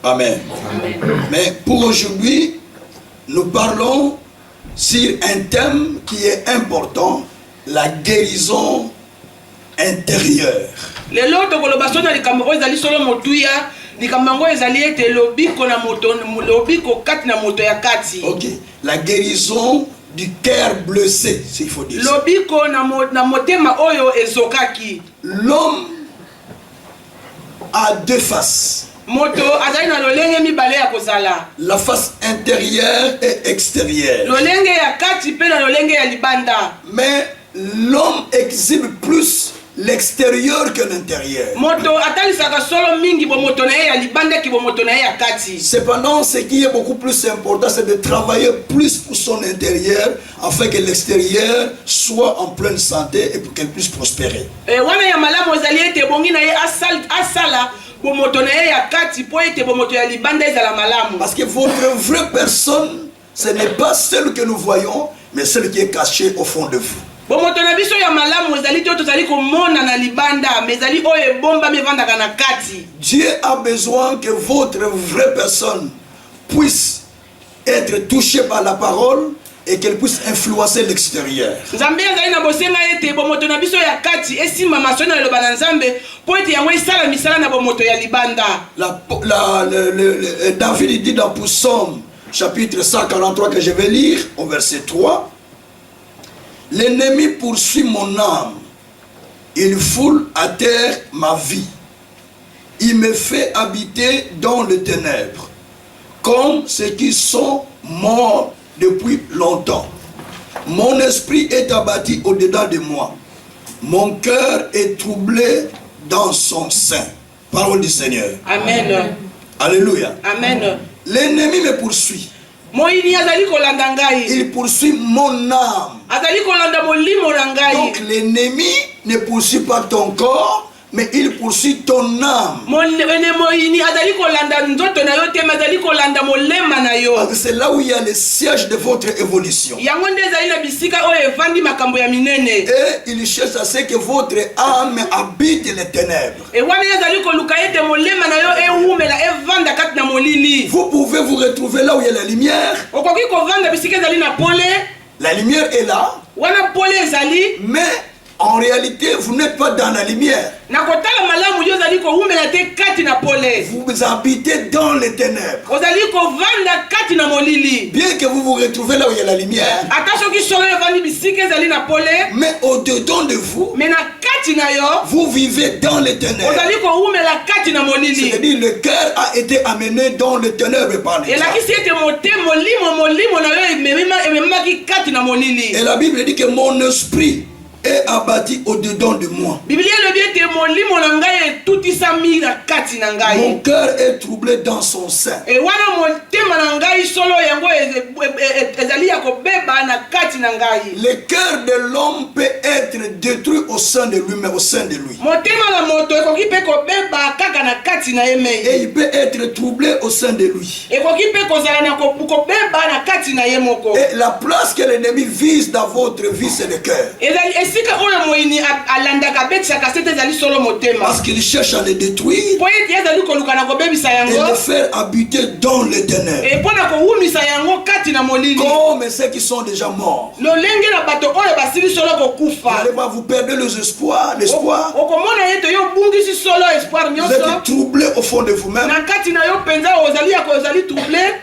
Amen. Mais pour aujourd'hui, nous parlons sur un thème qui est important, la guérison intérieure. Ok, la guérison du cœur blessé, s'il faut dire ça. L'homme a deux faces. La face intérieure et extérieure. Mais l'homme exhibe plus l'extérieur que l'intérieur. Cependant, ce qui est beaucoup plus important, c'est de travailler plus pour son intérieur afin que l'extérieur soit en pleine santé et pour qu'elle puisse prospérer. Parce que votre vraie personne, ce n'est pas celle que nous voyons, mais celle qui est cachée au fond de vous. Dieu a besoin que votre vraie personne puisse être touchée par la parole et qu'elle puisse influencer l'extérieur. David dit dans Psaume chapitre 143 que je vais lire au verset 3. L'ennemi poursuit mon âme, il foule à terre ma vie, il me fait habiter dans les ténèbres, comme ceux qui sont morts depuis longtemps. Mon esprit est abattu au-dedans de moi, mon cœur est troublé dans son sein. Parole du Seigneur. Amen. Alléluia. Amen. L'ennemi me poursuit. Il poursuit mon âme. Donc l'ennemi ne poursuit pas ton corps, mais il poursuit ton âme. Parce que c'est là où il y a le siège de votre évolution. Et il cherche à ce que votre âme habite les ténèbres. Vous pouvez vous retrouver là où il y a la lumière. La lumière est là. Mais en réalité, vous n'êtes pas dans la lumière. Vous habitez dans les ténèbres. Bien que vous vous retrouvez là où il y a la lumière, mais au-dedans de vous, vous vivez dans les ténèbres. C'est-à-dire le cœur a été amené dans les ténèbres par les gens. Et la Bible dit que mon esprit est abattu au-dedans de moi. Mon cœur est troublé dans son sein. Le cœur de l'homme peut être détruit au sein de lui-même, au sein de lui. Et il peut être troublé au sein de lui. Et la place que l'ennemi vise dans votre vie, c'est le cœur. Parce qu'il cherche à les détruire et les faire habiter dans les ténèbres, comme ceux qui sont déjà morts. Vous allez vous perdre l'espoir. Vous êtes troublé au fond de vous-même.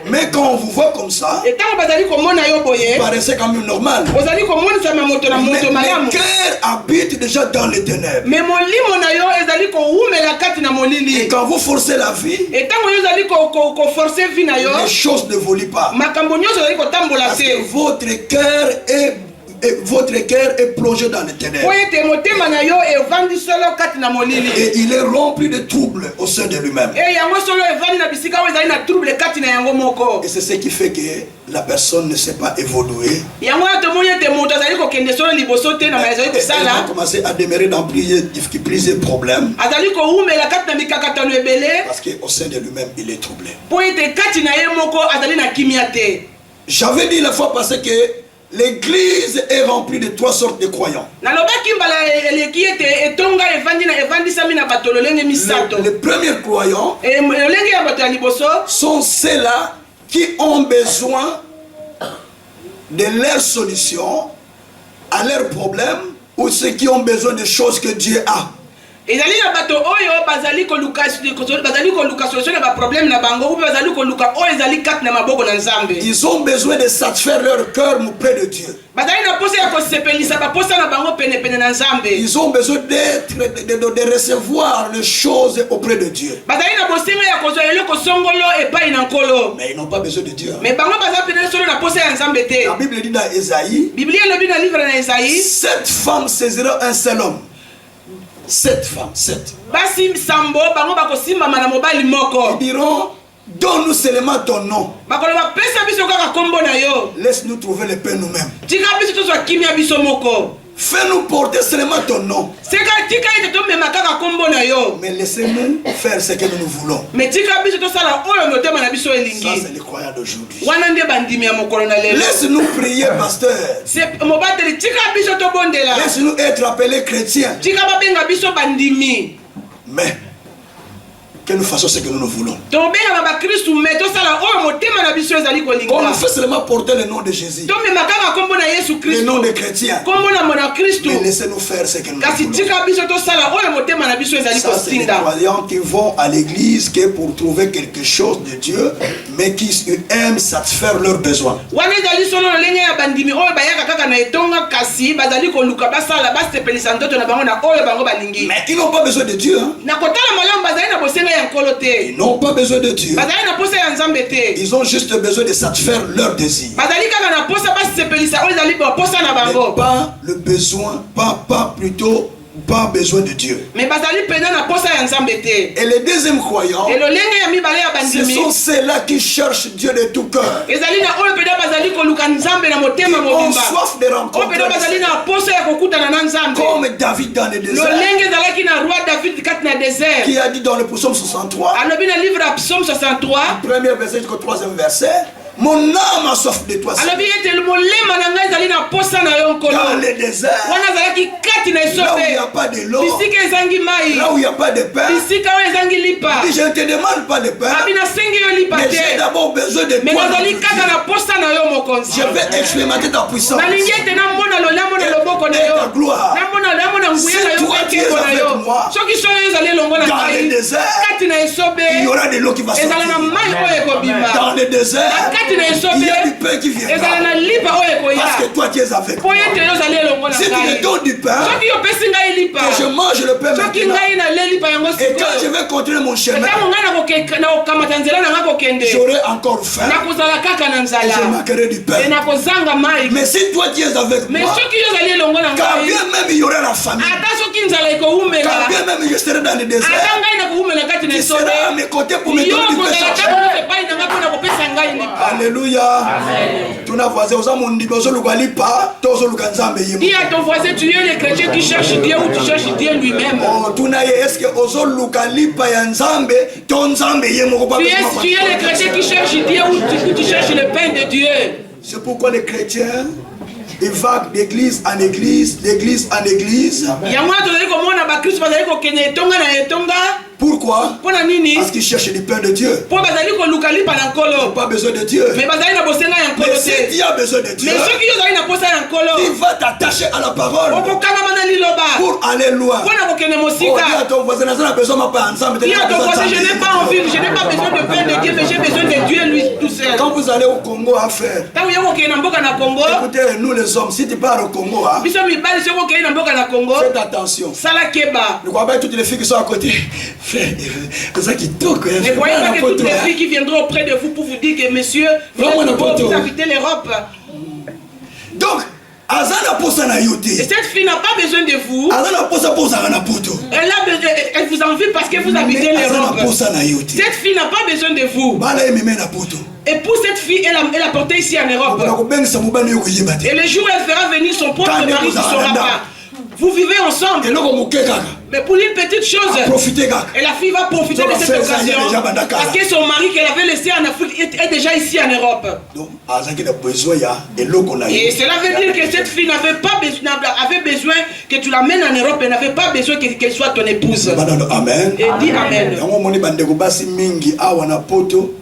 Mais quand on vous voit comme ça, vous paraissez quand même normal. Mais le cœur habite déjà dans les ténèbres. Et quand vous forcez la vie, les choses n'évoluent pas. Parce que votre cœur est plongé dans les ténèbres. Et il est rempli de troubles au sein de lui-même. Et c'est ce qui fait que la personne ne sait pas évoluer. Elle va commencer à demeurer dans plusieurs problèmes. Parce qu'au sein de lui-même, il est troublé. J'avais dit la fois passée que l'église est remplie de 3 sortes de croyants. Les premiers croyants sont ceux-là qui ont besoin de leur solution à leurs problèmes ou ceux qui ont besoin de choses que Dieu a. Ils ont besoin de satisfaire leur cœur auprès de Dieu. Ils ont besoin de recevoir les choses auprès de Dieu. Mais ils n'ont pas besoin de Dieu. La Bible dit dans Ésaïe, 7 femmes saisiront un seul homme. 7 femmes, 7. Ils diront, donne-nous seulement ton nom. Laisse-nous trouver le pain nous-mêmes. Fais-nous porter seulement ton nom. Mais laissez-nous faire ce que nous voulons. Ça, c'est les croyants d'aujourd'hui. Laisse-nous prier, pasteur. Laisse-nous être appelés chrétiens. Mais que nous fassions ce que nous voulons. Qu'on nous fait seulement porter le nom de Jésus, le nom des chrétiens. Mais laissez-nous faire ce que nous voulons. Ça, c'est les croyants qui vont à l'église que pour trouver quelque chose de Dieu, mais qui aiment satisfaire leurs besoins. Mais ils n'ont pas besoin de Dieu. Ils n'ont pas besoin de Dieu. Ils ont juste besoin de satisfaire leurs désirs. Mais pas le besoin, pas besoin de Dieu. Et les deuxièmes croyants, ce sont ceux-là qui cherchent Dieu de tout cœur. Ils ont soif de rencontrer comme David dans le désert, qui a dit dans le psaume 63, premier verset jusqu'au 3e verset, mon âme a soif de toi. Dans le désert, là où il n'y a pas de l'eau, là où il n'y a pas de pain, je ne te demande pas de pain, mais j'ai d'abord besoin de toi. Je vais expérimenter ta puissance et ta gloire. Si toi tu es avec moi, dans le désert, il y aura de l'eau qui va sortir. Dans le désert, il y a du pain qui viendra. Parce que toi tu es avec moi. Si tu me donnes du pain, que je mange le pain maintenant, et quand je vais continuer mon chemin, j'aurai encore faim et je manquerai du pain. Mais si toi tu es avec moi, quand bien même il y aura la famine, quand bien même je serai dans le désert, tu seras à mes côtés pour me donner du pain. Alléluia. Dis à ton voisin, tu es le chrétien qui cherche Dieu ou tu cherches Dieu lui-même. Tu es le chrétien qui cherche Dieu ou tu cherches le pain de Dieu. C'est pourquoi les chrétiens ils vaguent d'église en église, d'église en église. Pourquoi? Parce qu'ils cherchent du pain de Dieu. Ils n'ont pas besoin de Dieu. Mais si tu as besoin de Dieu, il va t'attacher à la parole pour aller loin. Dis à ton voisin, je n'ai pas besoin de pain de Dieu, mais j'ai besoin de Dieu lui tout seul. Quand vous allez au Congo à faire, écoutez, nous les hommes, si tu pars au Congo, faites attention. Ne crois pas toutes les filles qui sont à côté. C'est ça qui toque. Ne voyez pas que toutes les filles qui viendront auprès de vous pour vous dire que monsieur, vous habitez l'Europe. Donc, et cette fille n'a pas besoin de vous. Elle vous envie parce que vous habitez l'Europe. Cette fille n'a pas besoin de vous. Et pour cette fille, elle a porté ici en Europe. Et le jour où elle fera venir son propre mari, qui ne saura pas. Vous vivez ensemble. Mais pour une petite chose, et la fille va profiter de cette occasion parce que son mari qu'elle avait laissé en Afrique est déjà ici en Europe. Et cela veut dire que cette fille avait besoin que tu l'amènes en Europe et n'avait pas besoin qu'elle soit ton épouse. Amen. Et dis Amen.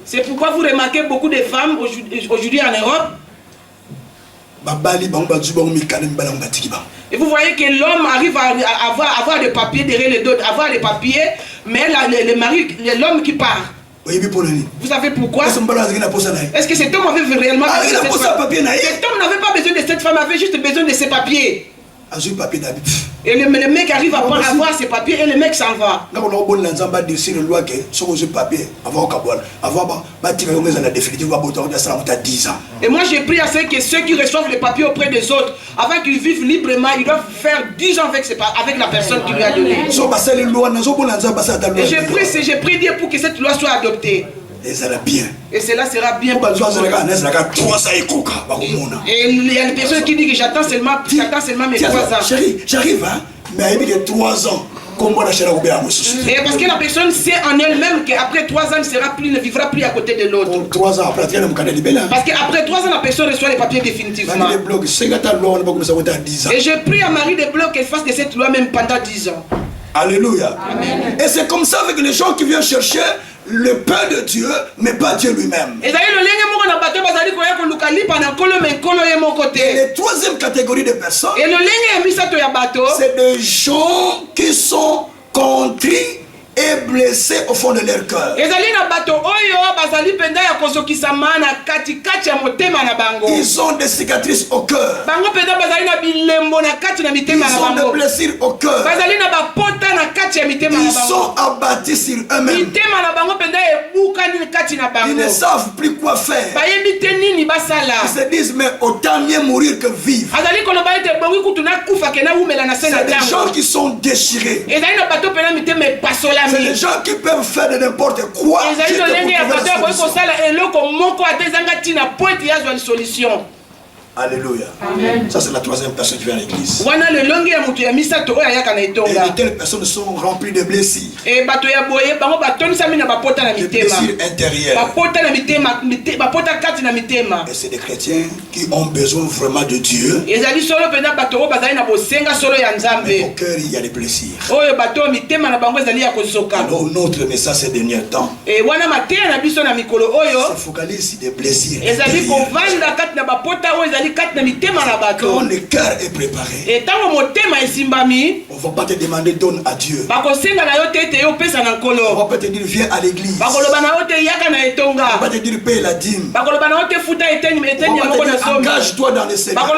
C'est pourquoi vous remarquez beaucoup de femmes aujourd'hui en Europe. Et vous voyez que l'homme arrive à avoir des papiers derrière les dos, avoir des papiers, mais l'homme qui part. Vous savez pourquoi? Est-ce que cet homme avait réellement besoin de cette femme? Cet homme n'avait pas besoin de cette femme, avait juste besoin de ses papiers. Et le mec arrive à avoir ses papiers et le mec s'en va. Et moi j'ai pris à ce que ceux qui reçoivent les papiers auprès des autres, avant qu'ils vivent librement, ils doivent faire 10 ans avec la personne qui lui a donné. Et j'ai pris Dieu pour que cette loi soit adoptée. Et cela sera bien. Et il y a des personnes qui disent que j'attends seulement mes 3 ans. Chérie, j'arrive, hein, mais il y a 3 ans. Et parce que la personne sait en elle-même qu'après 3 ans, ne vivra plus à côté de l'autre. 3 ans après, parce qu'après 3 ans, la personne reçoit les papiers définitivement. Et j'ai pris à Marie de Bloch qu'elle fasse de cette loi même pendant 10 ans. Alléluia. Amen. Et c'est comme ça avec les gens qui viennent chercher le pain de Dieu, mais pas Dieu lui-même. Et la troisième catégorie de personnes, c'est des gens qui sont contrits et blessés au fond de leur cœur. Ils ont des cicatrices au cœur. Ils ont des blessures au cœur. Ils sont abattus sur eux-mêmes. Ils ne savent plus quoi faire. Ils se disent mais autant mieux mourir que vivre. C'est des gens qui sont déchirés. C'est des gens qui peuvent faire de n'importe quoi. Alléluia. Amen. Ça c'est la troisième personne qui vient à l'église. Et de telles personnes sont remplies de blessures. Des blessures intérieures. Et c'est des chrétiens qui ont besoin vraiment de Dieu. Mais au cœur il y a des blessures. Alors notre message ces derniers temps se focalise sur des blessures. Quand le cœur est préparé, on ne va pas te demander donne à Dieu. On va pas te dire viens à l'église. On va pas te dire paye la dîme. On va pas te dire engage-toi dans le Seigneur. On va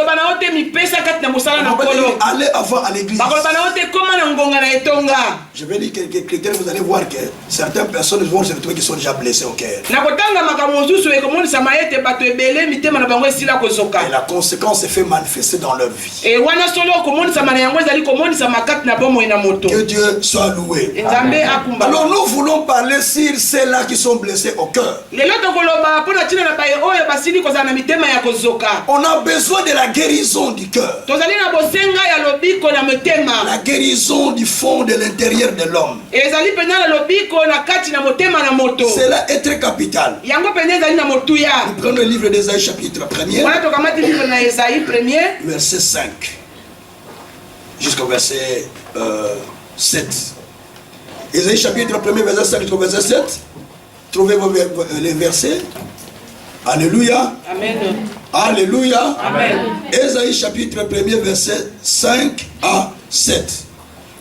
pas te dire allez avant à l'église. Je vais dire quelques critères, vous allez voir que certaines personnes vont se retrouver qui sont déjà blessées au cœur. Et la conséquence se fait manifester dans leur vie. Que Dieu soit loué. Alors nous voulons parler sur ceux-là qui sont blessés au cœur. On a besoin de la guérison du cœur. La guérison du fond de l'intérieur de l'homme. Cela est très capital. Nous prenons le livre d'Ésaïe chapitre 1er. Verset 5 jusqu'au verset 7. Ésaïe chapitre 1er verset 5 jusqu'au verset 7. Trouvez les versets. Alléluia. Amen. Alléluia. Amen. Ésaïe chapitre 1er verset 5 à 7.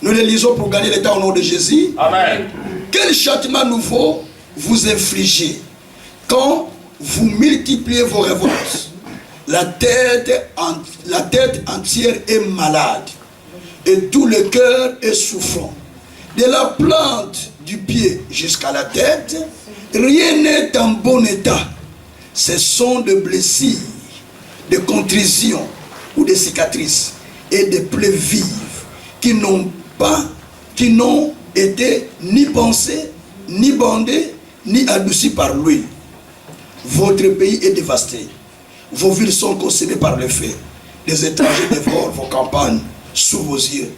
Nous les lisons pour gagner le temps au nom de Jésus. Amen. Quel châtiment nouveau vous infligez quand vous multipliez vos révoltes? La tête entière est malade et tout le cœur est souffrant. De la plante du pied jusqu'à la tête, rien n'est en bon état. Ce sont des blessures, des contritions ou des cicatrices et des plaies vives qui n'ont été ni pensées, ni bandées, ni adoucies par l'huile. Votre pays est dévasté. Vos villes sont consommées par le feu. Les étrangers dévorent vos campagnes sous vos yeux.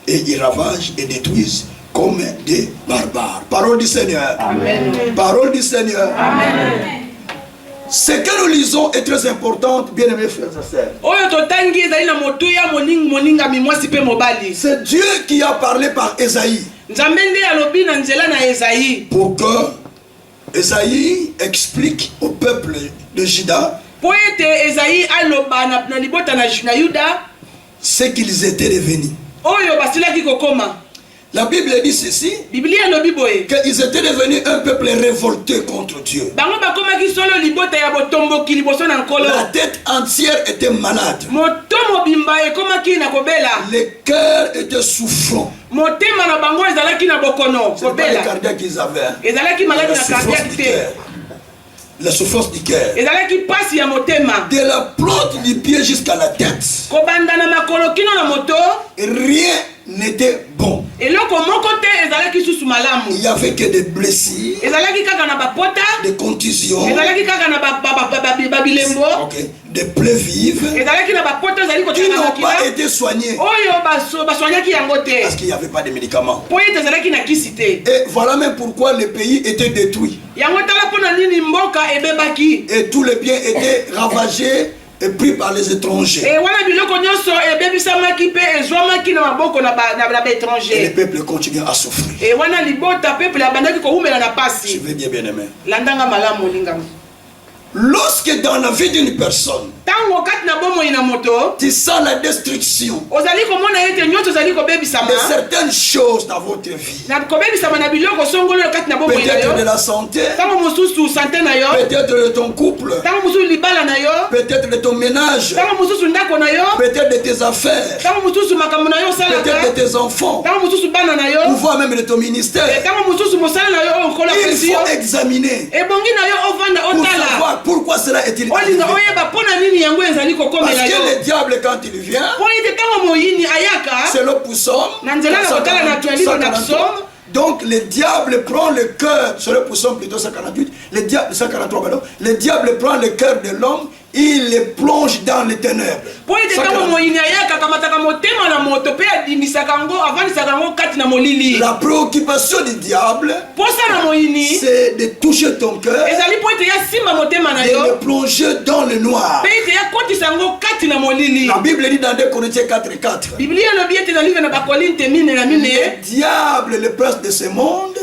et ils ravagent et détruisent comme des barbares. Parole du Seigneur. Amen. Parole du Seigneur. Amen. Ce que nous lisons est très important, bien aimés frères et sœurs. C'est Dieu qui a parlé par Ésaïe. Pour que Ésaïe explique au peuple de Juda ce qu'ils étaient devenus. La Bible dit ceci, qu'ils étaient devenus un peuple révolté contre Dieu. La tête entière était malade. Les cœurs étaient souffrants. C'est pas les cardiaques qu'ils avaient. La souffrance du cœur. De la plante du pied jusqu'à la tête. Rien n'était bon. Il n'y avait que des blessures, des contusions, des plaies vives qui n'ont pas été soignées parce qu'il n'y avait pas de médicaments. Et voilà même pourquoi le pays était détruit. Et tous les biens étaient ravagés et pris par les étrangers. Et le peuple continue à souffrir. Je veux dire, bien aimé. Lorsque dans la vie d'une personne, tu sens la destruction de certaines choses dans votre vie, peut-être de la santé, peut-être de ton couple, peut-être de ton ménage, peut-être de tes affaires, peut-être de tes enfants, ou voire même de ton ministère, il faut examiner pour savoir pourquoi cela est-il arrivé. Parce que le diable, quand il vient, c'est le psaume, donc le diable prend le cœur, c'est le psaume plutôt 148, le diable, 143, pardon, le diable prend le cœur de l'homme, il le plonge dans les ténèbres. La préoccupation du diable, c'est de toucher ton cœur, de le plonger dans le noir. La Bible dit dans 2 Corinthiens 4:4, le diable, le prince de ce monde,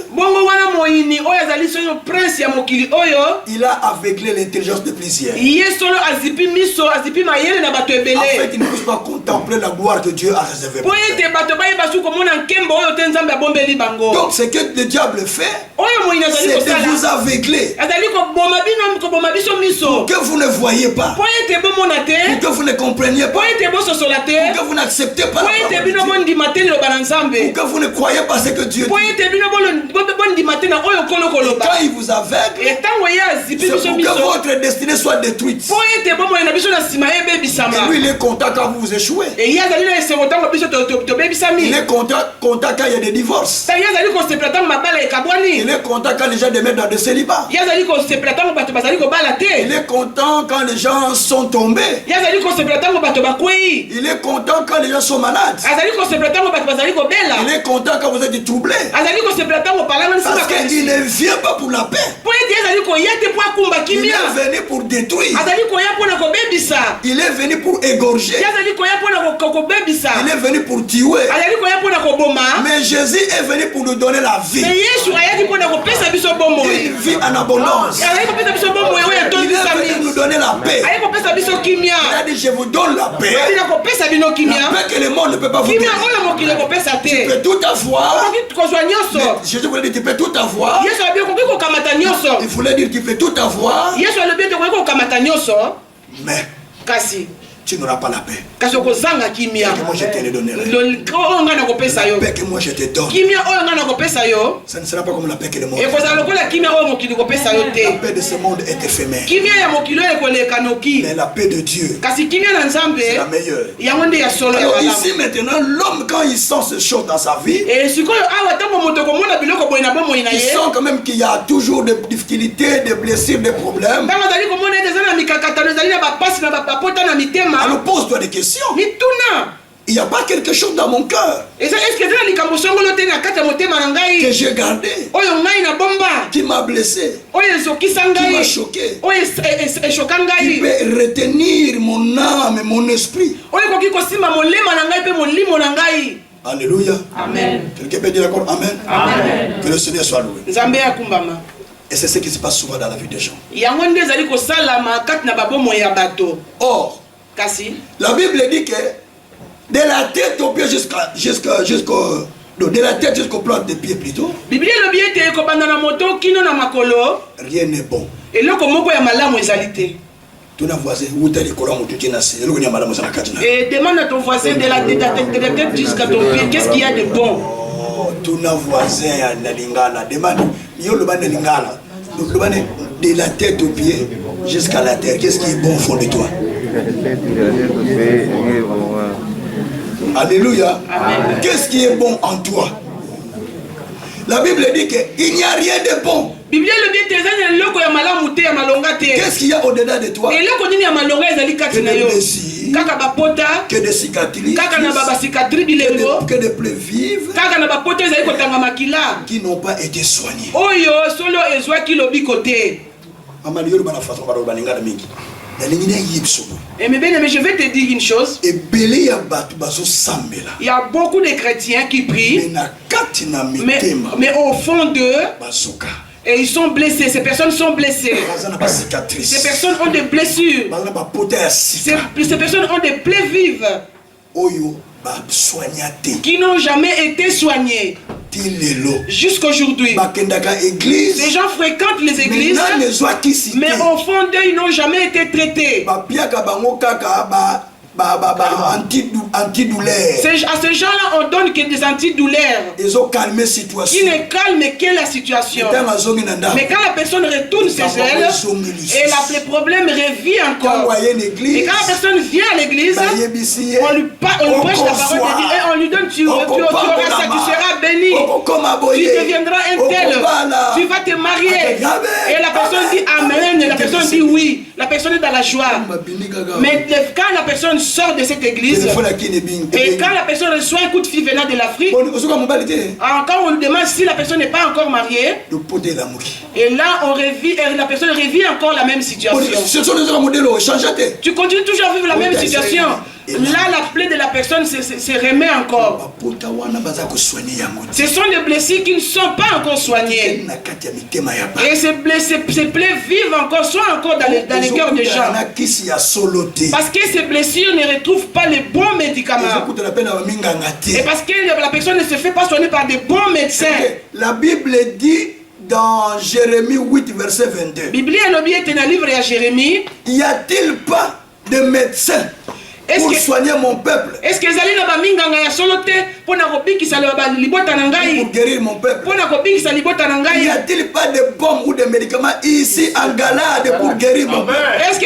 il a aveuglé l'intelligence de plusieurs, afin qu'ils ne puissent pas contempler la gloire que Dieu a réservée. Donc ce que le diable fait, c'est de vous aveugler, pour que vous ne voyez pas, pour que vous ne compreniez pas, pour que vous n'acceptez pas la parole de Dieu, pour que vous ne croyez pas ce que Dieu dit. Quand il vous aveugle, c'est pour que votre destinée soit détruite. Et lui, il est content quand vous échouez. Il est content quand il y a des divorces. Il est content quand les gens demeurent dans des célibats. Il est content quand les gens sont tombés. Il est content quand les gens sont malades. Il est content quand vous êtes troublés. Parce qu'il ne vient pas pour la paix. Il est venu pour détruire. Il est venu pour égorger. Il est venu pour tuer. Mais Jésus est venu pour nous donner la vie. Une vie en abondance. Il est venu nous donner la paix. Il a dit, je vous donne la paix. La paix que le monde ne peut pas vous donner. Tu peux tout avoir. Jésus voulait dire, tu peux tout avoir. Il voulait dire, tu peux tout avoir. Mais tu n'auras pas la paix. Que moi je te le donnerai. La paix que moi je te donne, ça ne sera pas comme la paix que le monde. La paix de ce monde est éphémère. Mais la paix de Dieu, c'est la meilleure. Alors ici maintenant, l'homme quand il sent ces choses dans sa vie, il sent quand même qu'il y a toujours des difficultés, des blessures, des problèmes. Alors pose-toi des questions. il n'y a pas quelque chose dans mon cœur que j'ai gardé, qui m'a blessé, qui m'a choqué, qui peut retenir mon âme et mon esprit. Alléluia. Amen. Quelqu'un peut dire encore Amen. Amen. Que le Seigneur soit loué. Et c'est ce qui se passe souvent dans la vie des gens. Or, la Bible dit que de la tête aux pieds de la tête jusqu'aux plantes des pieds plutôt, rien n'est bon. Et demande à ton voisin de la tête jusqu'à ton pied, qu'est-ce qu'il y a de bon? Ton voisin demande de la tête aux pieds jusqu'à la terre, qu'est-ce qui est bon au fond de toi? Alléluia. Qu'est-ce qui est bon en toi? La Bible dit qu'il n'y a rien de bon. Qu'est-ce qu'il y a au-dedans de toi? Que des blessures, que des cicatrices, que des plaies vives qui n'ont pas été soignées. Mais bien, je vais te dire une chose. Il y a beaucoup de chrétiens qui prient, mais au fond d'eux, et ils sont blessés. Ces personnes sont blessées. Ces personnes ont des blessures. Ces personnes ont des plaies vives qui n'ont jamais été soignées. Jusqu'aujourd'hui, ces gens fréquentent les églises, mais au fond d'eux, ils n'ont jamais été traités. À ces gens-là, on donne que des antidouleurs qui ne calment que la situation. Mais quand la personne retourne chez elle, et le problème revient encore. Et quand la personne vient à l'église, on lui prêche la parole de Dieu et on lui donne, tu auras ça, tu seras béni, tu deviendras un tel, tu vas te marier. Et la personne dit Amen, et la personne dit oui. La personne est dans la joie. Mais quand la personne sort de cette église, et quand la personne reçoit un coup de fil venant de l'Afrique, quand on lui demande si la personne n'est pas encore mariée, et là la personne revit encore la même situation. Tu continues toujours à vivre la même situation. Là, la plaie de la personne se remet encore. Ce sont des blessures qui ne sont pas encore soignées. Et ces plaies vivent encore, sont encore dans les cœurs des gens. Parce que ces blessures ne retrouvent pas les bons médicaments. Et parce que la personne ne se fait pas soigner par des bons médecins. La Bible dit dans Jérémie 8, verset 22. Y a-t-il pas de médecins pour soigner mon peuple? Est-ce que pour guérir mon peuple? Y a-t-il pas de bombes ou de médicaments ici en Galade pour guérir mon peuple? Est-ce que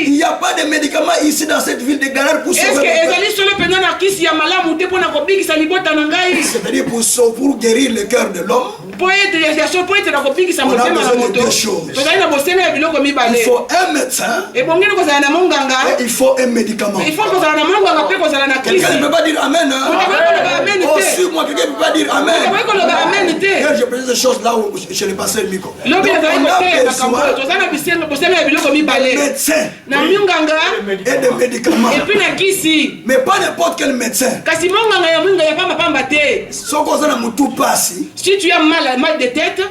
il n'y a pas de médicaments ici dans cette ville de Galade pour sauver mon peuple? C'est-à-dire pour guérir le cœur de l'homme, on a besoin de deux choses. Il faut un médecin et il faut un médicament. Quelqu'un ne peut pas dire Amen. Oh, sur moi, quelqu'un ne peut pas dire Amen. Je présente des choses là où je n'ai pas le micro. Donc on a besoin de médecins et de médicaments. Mais pas n'importe quel médecin. Si tu as mal de tête,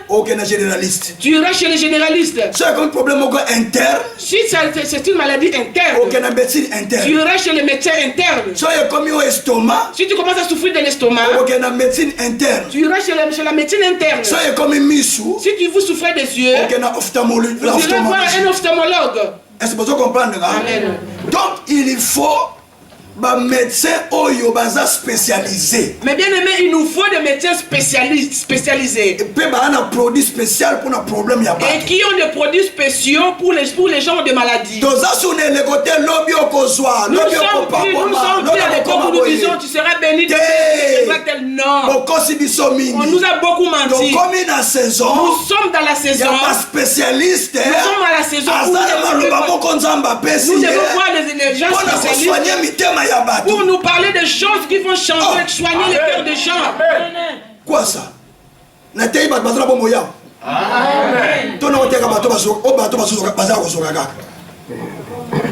tu iras chez les généralistes. Si tu as un problème interne, si c'est une maladie interne, tu iras chez les médecins internes. Si tu commences à souffrir de l'estomac, tu iras chez la médecine interne. Si tu veux souffrir des yeux, tu iras voir un ophtalmologue. Est-ce que vous comprenez? Donc il faut ba médecin oyo baza spécialisé. Mais bien aimé, il nous faut des médecins spécialisés. Et puis ba un produit spécial pour un problème ya ba. Et qui ont des produits spéciaux pour les gens de maladies. Nous sommes plus à l'époque où nous disons tu seras béni de tel. Non. On nous a beaucoup menti. Nous sommes dans la saison. Spécialiste. Nous sommes à la saison où nous devons voir les gens spécialistes pour nous parler des choses qui vont changer, soigner les cœurs des gens. Quoi ça? Amen.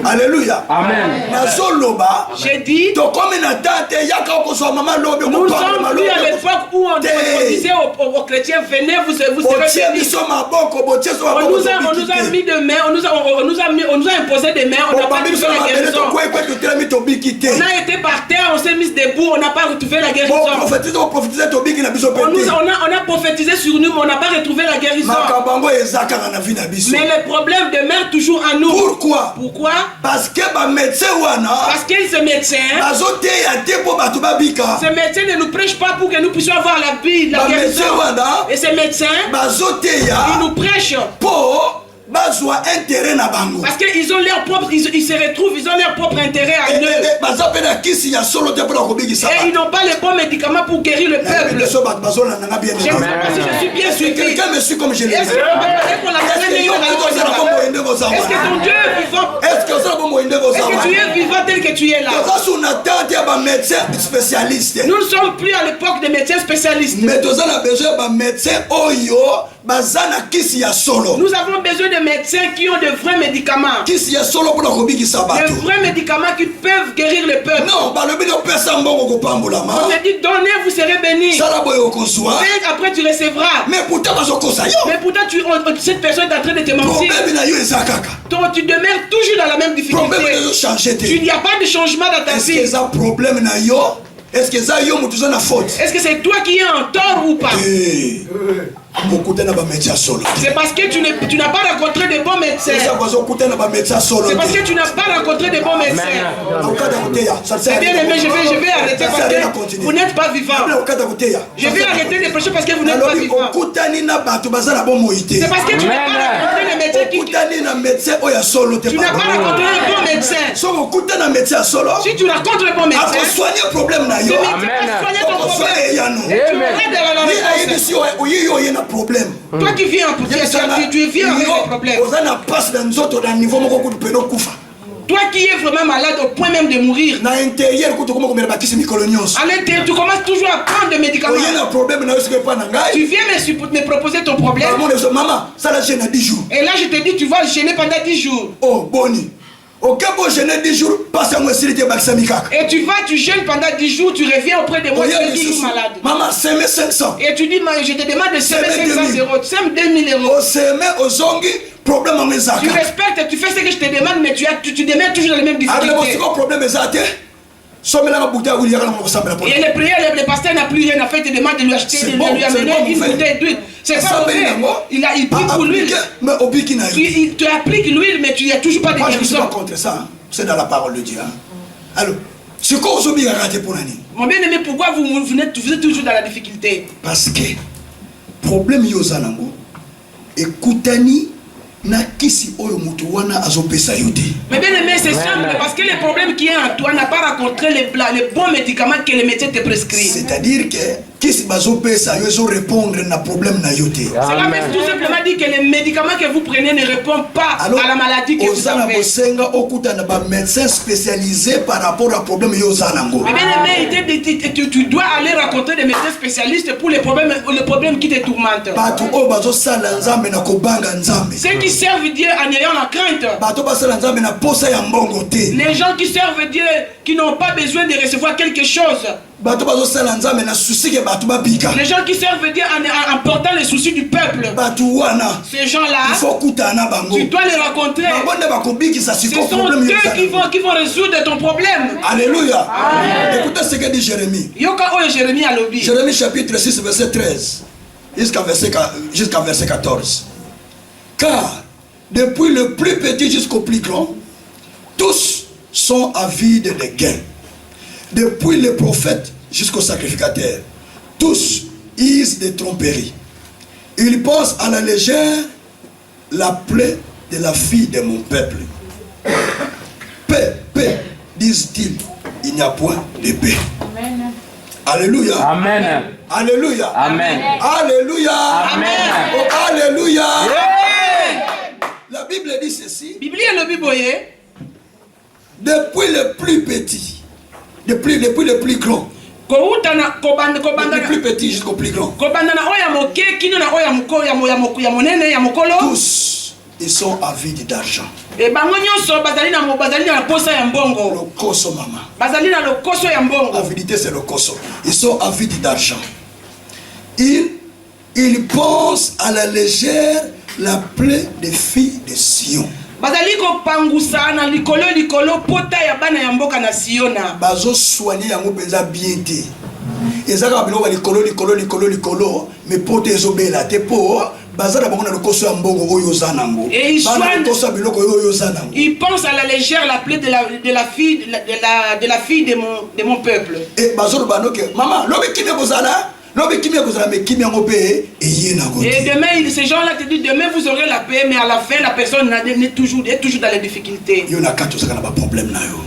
Alléluia. Amen. J'ai dit, nous sommes plus à l'époque où on disait aux chrétiens, venez, vous serez bénis. On nous a mis de mains, on nous a imposé des mains, on n'a pas trouvé la guérison. On a été par terre, on s'est mis debout, on n'a pas retrouvé la guérison. On a prophétisé sur nous, mais on n'a pas retrouvé la guérison. Mais le problème demeure toujours en nous. Pourquoi? Parce que ce médecin ne nous prêche pas pour que nous puissions avoir la vie, la guérison. Et ces médecins, ils nous prêchent pour parce qu'ils ont leur propre, ils se retrouvent, ils ont leur propre intérêt à eux. Et ils n'ont pas les bons médicaments pour guérir le peuple. Je ne sais pas si je suis bien suivi. Quelqu'un me suit comme je l'ai dit. Est-ce que ton Dieu est vivant? Est-ce que tu es vivant tel que tu es là? Nous ne sommes plus à l'époque des médecins spécialistes. Mais nous avons besoin de médecins. Nous avons besoin de médecins qui ont de vrais médicaments. De vrais médicaments qui peuvent guérir le peuple. Non, on te dit donnez, vous serez bénis. Après tu recevras. Mais pourtant cette personne est en train de te mentir. Donc tu demeures toujours dans la même difficulté. Il n'y a pas de changement dans ta vie. Est-ce que c'est toi qui es en tort ou pas? C'est parce que tu n'as pas rencontré de bons médecins. C'est parce que tu n'as pas rencontré de bons médecins. C'est bien aimé, je vais arrêter parce que vous n'êtes pas vivant. Je vais arrêter de prêcher parce que vous n'êtes pas vivant. C'est parce que tu n'as pas rencontré les médecins qui... Tu n'as pas rencontré les bons médecins. Si tu rencontres les bons médecins, c'est soigner ton problème. Tu problème. Toi qui viens pour dire ça, tu viens avec des problèmes. Toi qui es vraiment malade au point même de mourir. À l'intérieur, tu commences toujours à prendre des médicaments. Tu viens me proposer ton problème. Et là je te dis, tu vas gêner pendant 10 jours. Oh, Boni. Et tu jeûnes pendant 10 jours, tu reviens auprès de moi, tu es toujours malade. Maman, sème 500. Et tu dis, je te demande de semer 500 euros, tu sèmes 2000 euros. Tu respectes, tu fais ce que je te demande, mais tu demeures toujours dans les mêmes difficultés. Et les prières, le pasteur n'a plus rien à faire, il te demande de lui acheter, de lui amener une bouteille d'huile. C'est pas vrai. Il prie pour l'huile. Tu appliques l'huile, mais tu n'as toujours pas de guérison. Moi, je ne suis pas contre ça. C'est dans la parole de Dieu. Alors, c'est quoi aujourd'hui raté pour l'année? Mon bien-aimé, pourquoi vous êtes toujours dans la difficulté? Parce que problème yozanango écoutani na kisi oyo mutu wana azopesa yote. Mais bien aimé, c'est simple parce que le problème qui est en toi n'a pas rencontré les bons médicaments que les médecins te prescrivent. C'est-à-dire que kisi bazopesa yo zo répondre na problème na yote. Cela veut tout simplement dire que les médicaments que vous prenez ne répondent pas à la maladie que vous avez. Bosenga okuta na ba médecin spécialisé par rapport à problème yozanango. Mais bien aimé, tu dois aller rencontrer des médecins spécialistes pour les problèmes qui te tourmentent. Batu o bazo sala nzambe na kobanga nzambe. Ceux qui servent Dieu en ayant la crainte. Les gens qui servent Dieu, qui n'ont pas besoin de recevoir quelque chose. Les gens qui servent Dieu en portant les soucis du peuple. Ces gens-là, tu dois les rencontrer. Ce sont eux qui vont résoudre ton problème. Alléluia. Écoutez ce que dit Jérémie. Jérémie chapitre 6 verset 13 jusqu'à verset 14. Car depuis le plus petit jusqu'au plus grand, tous sont avides de gain. Depuis les prophètes jusqu'aux sacrificateurs, tous usent des tromperies. Ils pensent à la légère la plaie de la fille de mon peuple. Paix, paix, disent-ils, il n'y a point de paix. Amen. Alléluia. Amen. Alléluia. Amen. Alléluia. Amen. Oh, alléluia. Yeah. La Bible dit ceci. Depuis le plus petit, depuis le plus grand, du plus petit jusqu'au plus grand, tous ils sont avides d'argent. Le koso maman. Avidité c'est le koso. Ils sont avides d'argent. Ils pensent à la légère la plaie des filles de Sion. Bazo soigner yango benza bien te. Ezaka biloko likolo mais pote ezobela te po bazana bango na lokoso ya mbongo oyo zanango. Il pense à la légère la plaie de la fille de mon peuple. Et bazo banoke maman lobi kine bozala. Et demain, ces gens-là te disent, demain vous aurez la paix, mais à la fin, la personne est toujours dans les difficultés.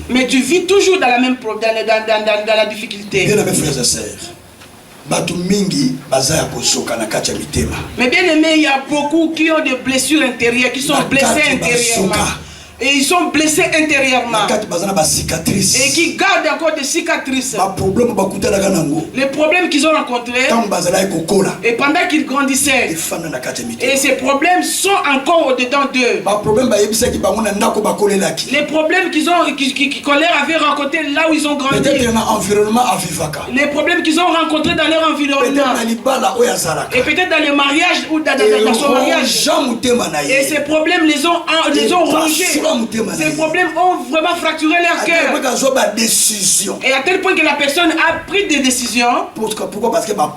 Mais tu vis toujours dans la même dans la difficulté. Bien aimé frères et sœurs, mais bien aimé, il y a beaucoup qui ont des blessures intérieures, qui sont blessés intérieurement. Et ils sont blessés intérieurement. Et qui gardent encore des cicatrices. Les problèmes qu'ils ont rencontrés. Et pendant qu'ils grandissaient. Et ces problèmes sont encore au-dedans d'eux. Les problèmes qu'on leur avait rencontrés là où ils ont grandi. Les problèmes qu'ils ont rencontrés dans leur environnement. Et peut-être dans le mariage ou dans son mariage. Et ces problèmes les ont rongés. Ces problèmes ont vraiment fracturé leur cœur. Et à tel point que la personne a pris des décisions. Pourquoi? Parce que à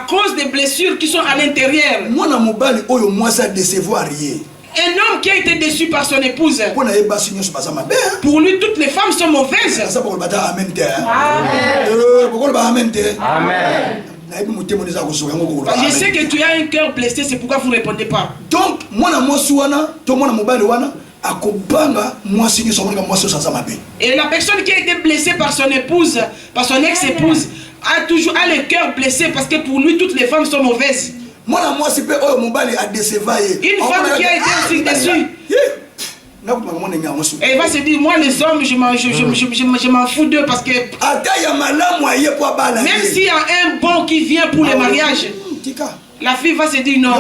cause des blessures qui sont à l'intérieur. Un homme qui a été déçu par son épouse. Pour lui, toutes les femmes sont mauvaises. Amen. Je sais que tu as un cœur blessé, c'est pourquoi vous ne répondez pas. Donc, et la personne qui a été blessée par son épouse, par son ex-épouse, a le cœur blessé parce que pour lui, toutes les femmes sont mauvaises. Une femme qui a été aussi déçue. Et il va se dire, moi les hommes, je m'en fous d'eux parce que même s'il y a un bon qui vient pour le mariage, la fille va se dire non.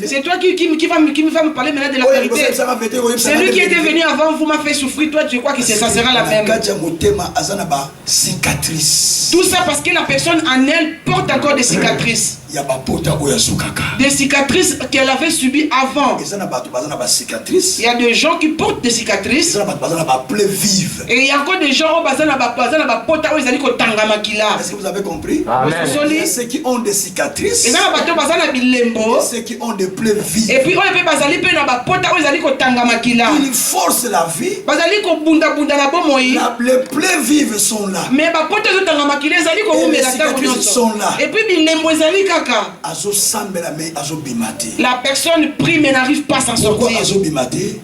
C'est toi qui va me parler maintenant de la vérité. Celui qui était venu avant vous m'a fait souffrir. Toi tu crois que ça sera la même. Tout ça parce que la personne en elle porte encore des cicatrices. Des cicatrices qu'elle avait subies avant. Il y a des gens qui portent des cicatrices. Et il y a encore des gens est-ce que vous avez compris? Ceux qui ont des cicatrices. Ceux qui ont des plaies vives. Et puis ils forcent la vie. Les plaies vives sont là. Mais les cicatrices sont là. Et puis la personne prie mais n'arrive pas à s'en sortir.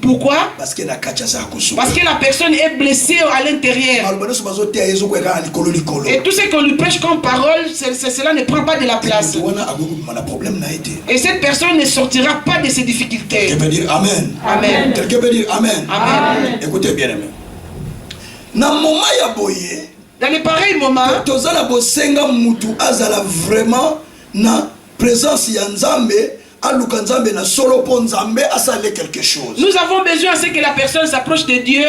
Pourquoi? Parce que la personne est blessée à l'intérieur. Et tout ce qu'on lui prêche comme parole, cela ne prend pas de la place. Et cette personne ne sortira pas de ses difficultés. Quelqu'un peut dire Amen. Amen. Quelqu'un peut dire Amen. Amen. Écoutez bien aimé. Dans les pareils moments, vraiment na présence ya Nzambe aluka Nzambe na solo po Nzambe asale quelque chose. Nous avons besoin c'est que la personne s'approche de Dieu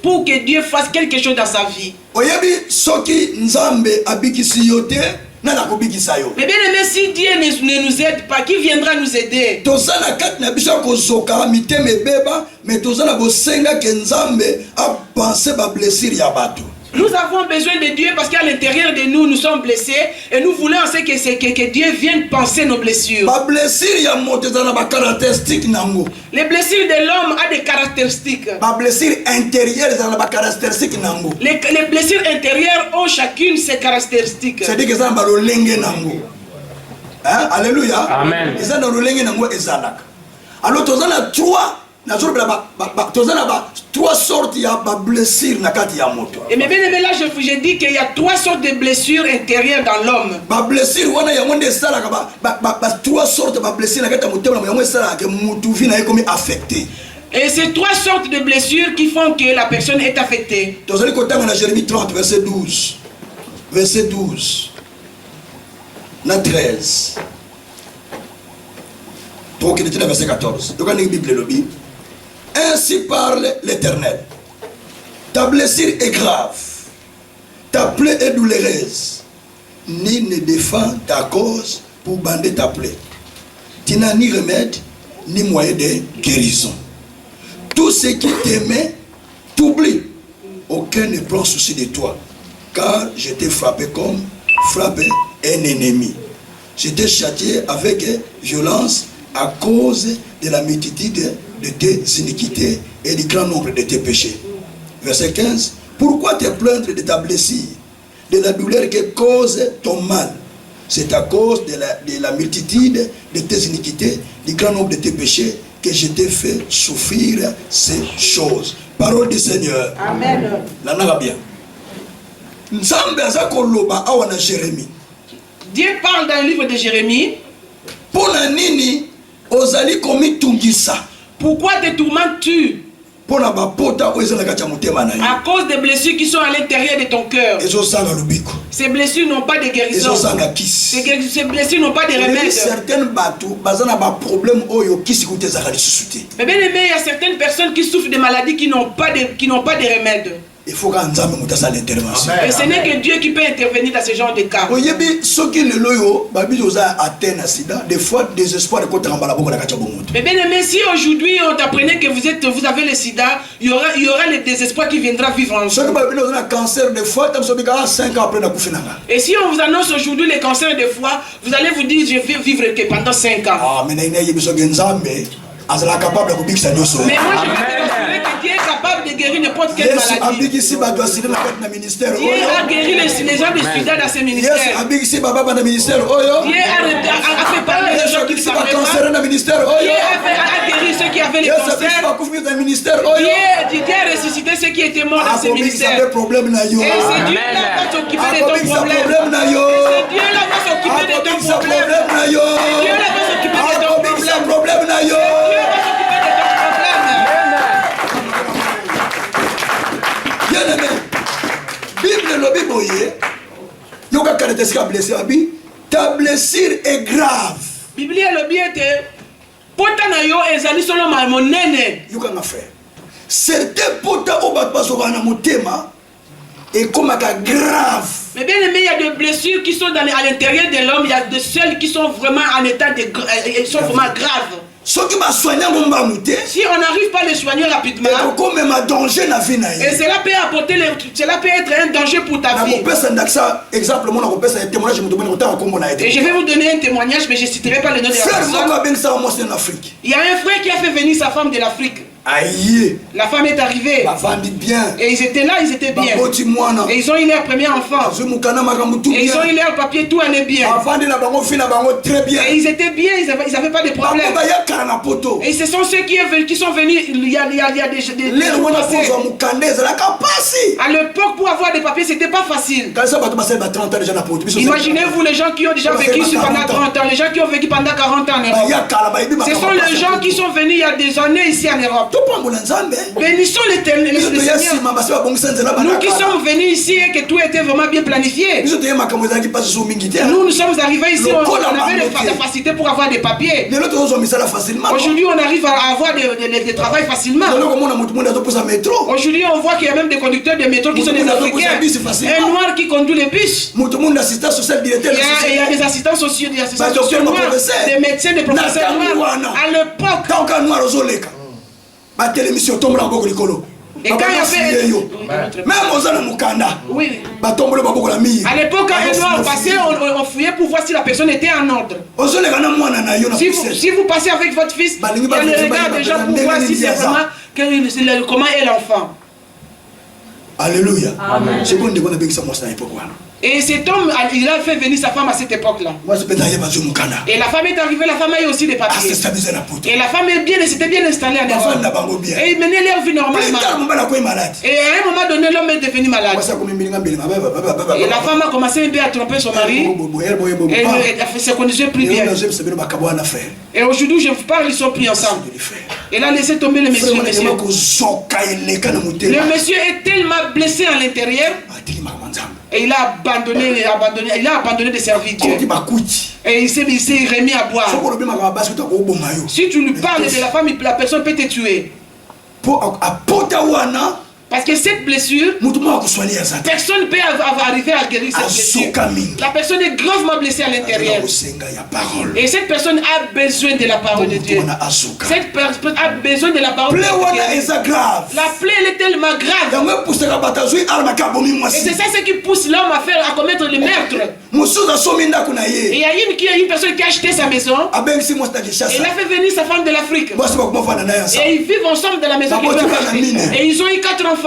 pour que Dieu fasse quelque chose dans sa vie. Oyebi soki Nzambe abikisi yote na la kobikisa yo. Mais bien aimé, si Dieu ne nous aide pas, qui viendra nous aider? Tozana kat na biso ko zoka miteme beba mais tozana bosenga ke Nzambe a penser ba blessure ya bato. Nous avons besoin de Dieu parce qu'à l'intérieur de nous, nous sommes blessés et nous voulons que Dieu vienne penser nos blessures. Les blessures de l'homme ont des caractéristiques. Les blessures intérieures ont chacune ses caractéristiques. C'est-à-dire que ça va hein? Alléluia. Amen. Alors, tu as trois sortes de blessures. Et mais bien aimé, là, je dis qu'il y a trois sortes de blessures intérieures dans l'homme. Trois sortes de blessures et c'est trois sortes de blessures qui font que la personne est affectée. Dans Jérémie 30, verset 12. Verset 12. 13. Pour qu'il était verset 14. Ainsi parle l'Éternel. Ta blessure est grave. Ta plaie est douloureuse. Ni ne défend ta cause pour bander ta plaie. Tu n'as ni remède, ni moyen de guérison. Tout ce qui t'aimait, t'oublie. Aucun ne prend souci de toi. Car je t'ai frappé comme frappé un ennemi. Je t'ai châtié avec violence à cause de la multitude de tes iniquités et du grand nombre de tes péchés. Verset 15. Pourquoi te plaindre de ta blessure, de la douleur que cause ton mal? C'est à cause de la multitude de tes iniquités, du grand nombre de tes péchés, que je t'ai fait souffrir ces choses. Parole du Seigneur. Amen. Bien. Dieu parle dans le livre de Jérémie. Pourquoi te tourmentes-tu? À cause des blessures qui sont à l'intérieur de ton cœur. Ces blessures n'ont pas de guérison. Ces blessures n'ont pas de remède. Mais bien aimé, il y a certaines personnes qui souffrent de maladies qui n'ont pas de remède. Il faut qu'un homme monte à l'intervention. Et ce n'est que Dieu qui peut intervenir dans ce genre de cas. Des fois, désespoir. Mais bien aimé, si aujourd'hui on t'apprenait que vous avez le sida, il y aura le désespoir qui viendra vivre en vous. Et si on vous annonce aujourd'hui le cancer de foie, vous allez vous dire je vais vivre que pendant 5 ans. Mais moi je peux te rassurer que Dieu est capable de guérir n'importe quelle maladie. Dieu a guéri les gens de sida dans ses ministères. Dieu a fait parler les gens qui ne parlaient pas. Dieu a guéri ceux qui avaient le cancer. Dieu a ressuscité ceux qui étaient morts dans ses ministères. Et c'est Dieu là qui va s'occuper de ton problème. C'est Dieu là qui va s'occuper de ton problème. C'est Dieu là qui va s'occuper de ton problème. Bien-aimé, Bible le Bible, ta blessure est grave. Bible le biete pota na yo ezali solo monene. Certains pota obatbazobana motema et comme grave. Mais bien aimé, il y a des blessures qui sont à l'intérieur de l'homme, il y a de celles qui sont vraiment en état de sont vraiment graves. Si on n'arrive pas à les soigner rapidement, et cela peut apporter cela peut être un danger pour ta vie. Et je vais vous donner un témoignage, mais je ne citerai pas le nom de la personne. Il y a un frère qui a fait venir sa femme de l'Afrique. La femme est arrivée. Et ils étaient là, ils étaient bien. Et ils ont eu leur premier enfant. Et ils ont eu leur papier, tout allait bien. Et ils étaient bien, ils n'avaient pas de problème. Et ce sont ceux qui sont venus il y a des à l'époque, pour avoir des papiers, c'était pas facile. Imaginez-vous les gens qui ont déjà vécu pendant 30 ans, les gens qui ont vécu pendant 40 ans en Europe. Ce sont les gens qui sont venus il y a des années ici en Europe. Bénissons l'Éternel. Nous qui sommes venus ici et que tout était vraiment bien planifié. Nous sommes arrivés ici, on avait la facilité pour avoir des papiers. Aujourd'hui, on arrive à avoir des travails facilement. Aujourd'hui, on voit qu'il y a même des conducteurs de métro qui sont des Africains. Un noir qui conduit les bus. Il y a des assistants sociaux, des médecins, des professeurs noirs. À l'époque, Et quand il y avait... Même aux années Mukanda. Oui. À l'époque, quand un noir passait, on fouillait pour voir si la personne était en ordre. Si vous passez avec votre fils, il y a le regard des gens pour voir si c'est vraiment comment est l'enfant. Alléluia. Amen. Et cet homme, il a fait venir sa femme à cette époque-là. Et la femme est arrivée, la femme a eu aussi des papiers. Et la femme s'était bien installée à l'époque. Et il menait leur vie normalement. Et à un moment donné, l'homme est devenu malade. Et la femme a commencé un peu à tromper son mari. Et elle se conduisait plus bien. Et aujourd'hui, je vous parle, ils sont pris ensemble. Elle a laissé tomber le monsieur. Le monsieur est tellement blessé à l'intérieur. Et il a abandonné de servir Dieu. Et il s'est remis à boire. Si tu lui parles de la femme, la personne peut te tuer. Parce que cette blessure, personne ne peut arriver à guérir cette blessure. La personne est gravement blessée à l'intérieur. Et cette personne a besoin de la parole de Dieu. Cette personne a besoin de la parole de Dieu. La plaie, elle est tellement grave. Et c'est ça ce qui pousse l'homme à commettre le meurtre. Et il y a une personne qui a acheté sa maison. Et il a fait venir sa femme de l'Afrique. Et ils vivent ensemble dans la maison. Et ils ont eu 4 enfants.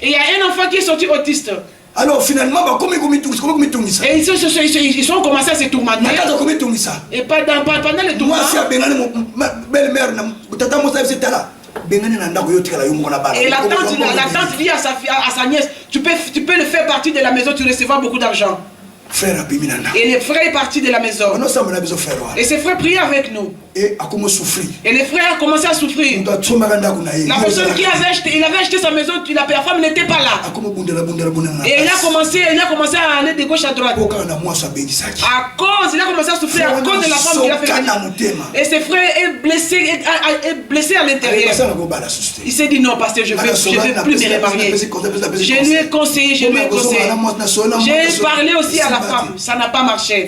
Et il y a un enfant qui est sorti autiste. Alors finalement, et ils ont commencé à se tourmenter. Et pendant le tourment, et la tante dit à sa nièce, tu peux le faire partie de la maison, tu recevras beaucoup d'argent. Et les frères est parti de la maison. Et ses frères priaient avec nous. Et les frères ont commencé à souffrir. La personne qui avait acheté sa maison, la femme n'était pas là. Et il a commencé à aller de gauche à droite. Il a commencé à souffrir à cause de la femme qu'il a fait venir. Et ses frères est blessé à l'intérieur. Il s'est dit non, pasteur, je ne vais plus me remarier. Je lui ai conseillé, J'ai parlé aussi à la femme, ça n'a pas marché.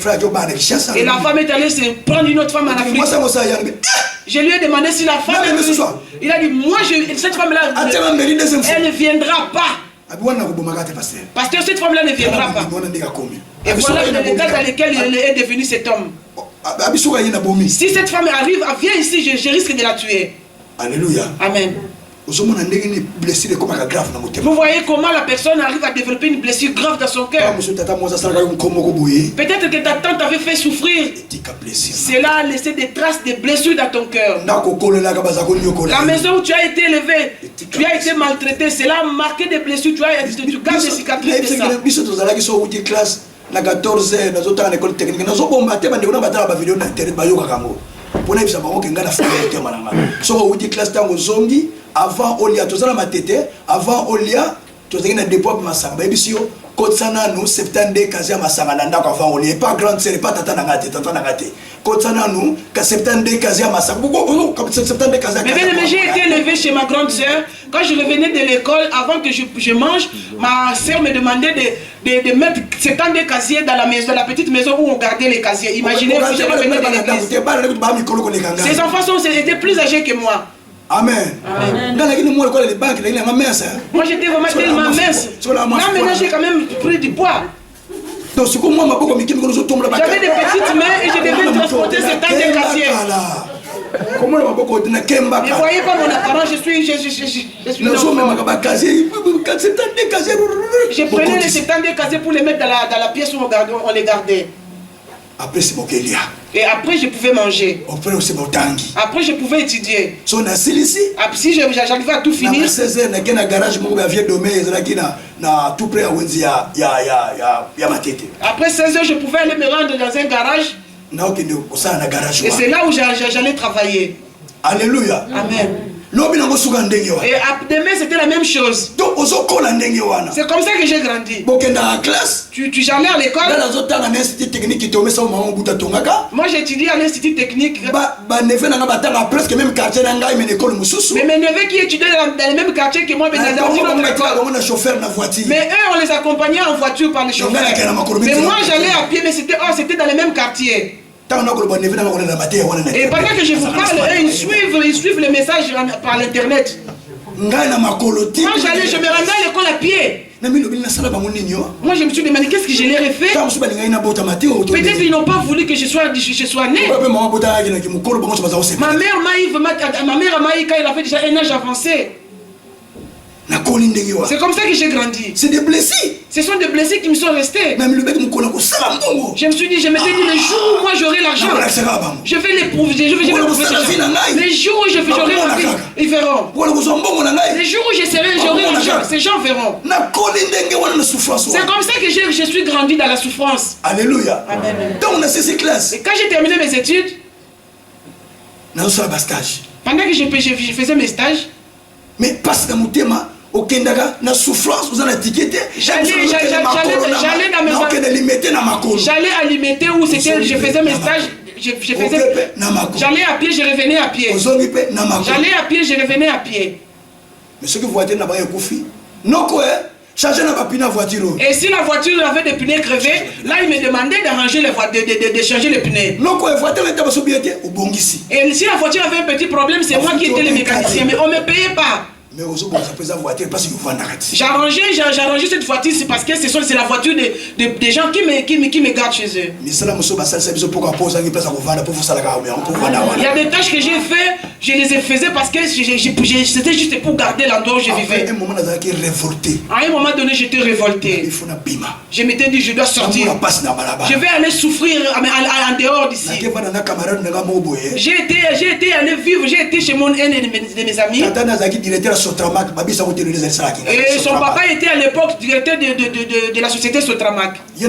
Et la femme est allée se prendre une autre femme en Afrique. Je lui ai demandé si la femme il a dit, moi, cette femme-là, elle ne viendra pas. Parce que cette femme-là ne viendra pas. Et voilà l'état dans lequel il est devenu cet homme. Si cette femme arrive, viens ici, je risque de la tuer. Alléluia. Amen. Vous voyez comment la personne arrive à développer une blessure grave dans son cœur. Peut-être que ta tante avait fait souffrir. Cela a laissé des traces de blessures dans ton cœur. La maison où tu as été élevé, tu as été maltraité, cela a marqué des blessures. Tu gardes des cicatrices de ça. Na 14 ans, nous sommes à l'école technique. Nous sommes à l'école technique. Nous sommes à l'école technique. Pour les gens qui ont été classe dans zongi avant Olia, tous la matete avant Olia, tous les dépôt pour Massanga. Baby si yo kotsana nous 70 kazi Massanga nanda kwa avant Olia. Pas grande c'est pas tata nangate. Kotsana nous 70 kazi Massanga. Beaucoup 70 kazi. Mais j'ai été élevé chez ma grande sœur. Quand je revenais de l'école, avant que je mange, ma sœur me demandait de mettre 70 casiers dans la maison, dans la petite maison où on gardait les casiers. Imaginez, je revenais de l'église. Ces enfants étaient plus âgés que moi. Amen. Moi j'étais vraiment tellement mince. Là maintenant j'ai quand même pris du poids. J'avais des petites mains et je devais transporter 70 casiers. Ne voyez pas mon apparence, je suis je prenais les 70 casiers pour les mettre dans la pièce où on les gardait. Après c'est mon Kélia. Et après je pouvais manger. Après je pouvais étudier. Si j'arrivais à tout finir. Après 16 heures je pouvais aller me rendre dans un garage. Et c'est là où j'allais travailler. Alléluia. Amen. Et demain c'était la même chose. C'est comme ça que j'ai grandi. J'allais à l'école. Moi j'étudie à l'institut technique. Mais mes neveux qui étudiaient dans le même quartier que moi, mais eux on les accompagnait en voiture par les chauffeurs. Mais moi j'allais à pied, mais c'était dans le même quartier. Et pendant que je vous parle, eux, ils suivent les messages par l'internet. j'allais, je me rendais à l'école à pied. Moi je me suis demandé qu'est-ce que je leur ai fait. Peut-être ils n'ont pas voulu que je sois né. Ma mère m'a eu quand elle avait déjà un âge avancé. C'est comme ça que j'ai grandi. C'est des blessés. Ce sont des blessés qui me sont restés. Je me suis dit, je m'étais dit, le jour où moi j'aurai l'argent, je vais les prouver. Les jours où j'aurai la vie, ils verront. Les jours où j'aurai l'argent, ces gens verront. C'est comme ça que je suis grandi dans la souffrance. Alléluia. Amen. Et quand j'ai terminé mes études, pendant que je faisais mes stages, mais parce que mon thème au Kendaga, la souffrance, vous en étiqueté. J'allais alimenter où c'était, je faisais mes stages. J'allais à pied, je revenais à pied. J'allais à pied, je revenais à pied. Mais ce que vous voyez, non quoi, changer la voiture. Et si la voiture avait des pneus crevés, là il me demandait d'arranger les voitures, de changer les pneus. Non quoi, voiture était pas sobriété au bon ici. Et si la voiture avait un petit problème, c'est moi qui étais le mécanicien, mais on ne me payait pas. Mais aux autres, voiture parce que vous vendez. J'ai cette voiture, c'est parce que c'est la voiture des gens qui me gardent chez eux. Il y a des tâches que j'ai fait, je les faisais parce que c'était juste pour garder l'endroit où je vivais. À un moment donné, j'étais révolté. Je m'étais dit, je dois sortir. Je vais aller souffrir en dehors d'ici. J'ai été allé vivre, j'ai été chez un de mes amis. Et son papa était à l'époque directeur de la société Sotramac. Et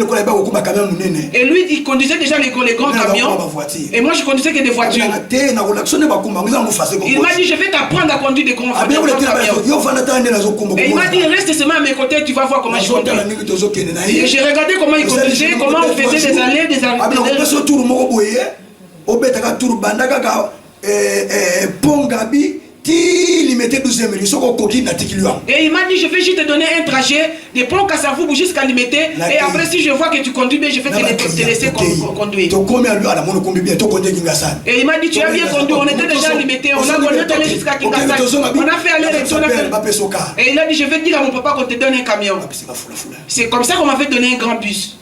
lui, il conduisait déjà les grands camions. Et moi, je conduisais que des voitures. Il m'a dit, je vais t'apprendre à conduire des grands camions. Et il m'a dit, reste seulement à mes côtés, tu vas voir comment je conduis. Et j'ai regardé comment il conduisait, comment on faisait des allées, des allées. Et il m'a dit, je vais juste te donner un trajet de Pont Kassavoubou jusqu'à Limité. Et après, si je vois que tu conduis bien, je vais te laisser conduire. Et il m'a dit, tu as bien conduit. On était déjà à Limité. On est allé jusqu'à Kingassan. On a fait aller-retour. Et il a dit, je vais dire à mon papa qu'on te donne un camion. C'est comme ça qu'on m'avait donné un grand bus.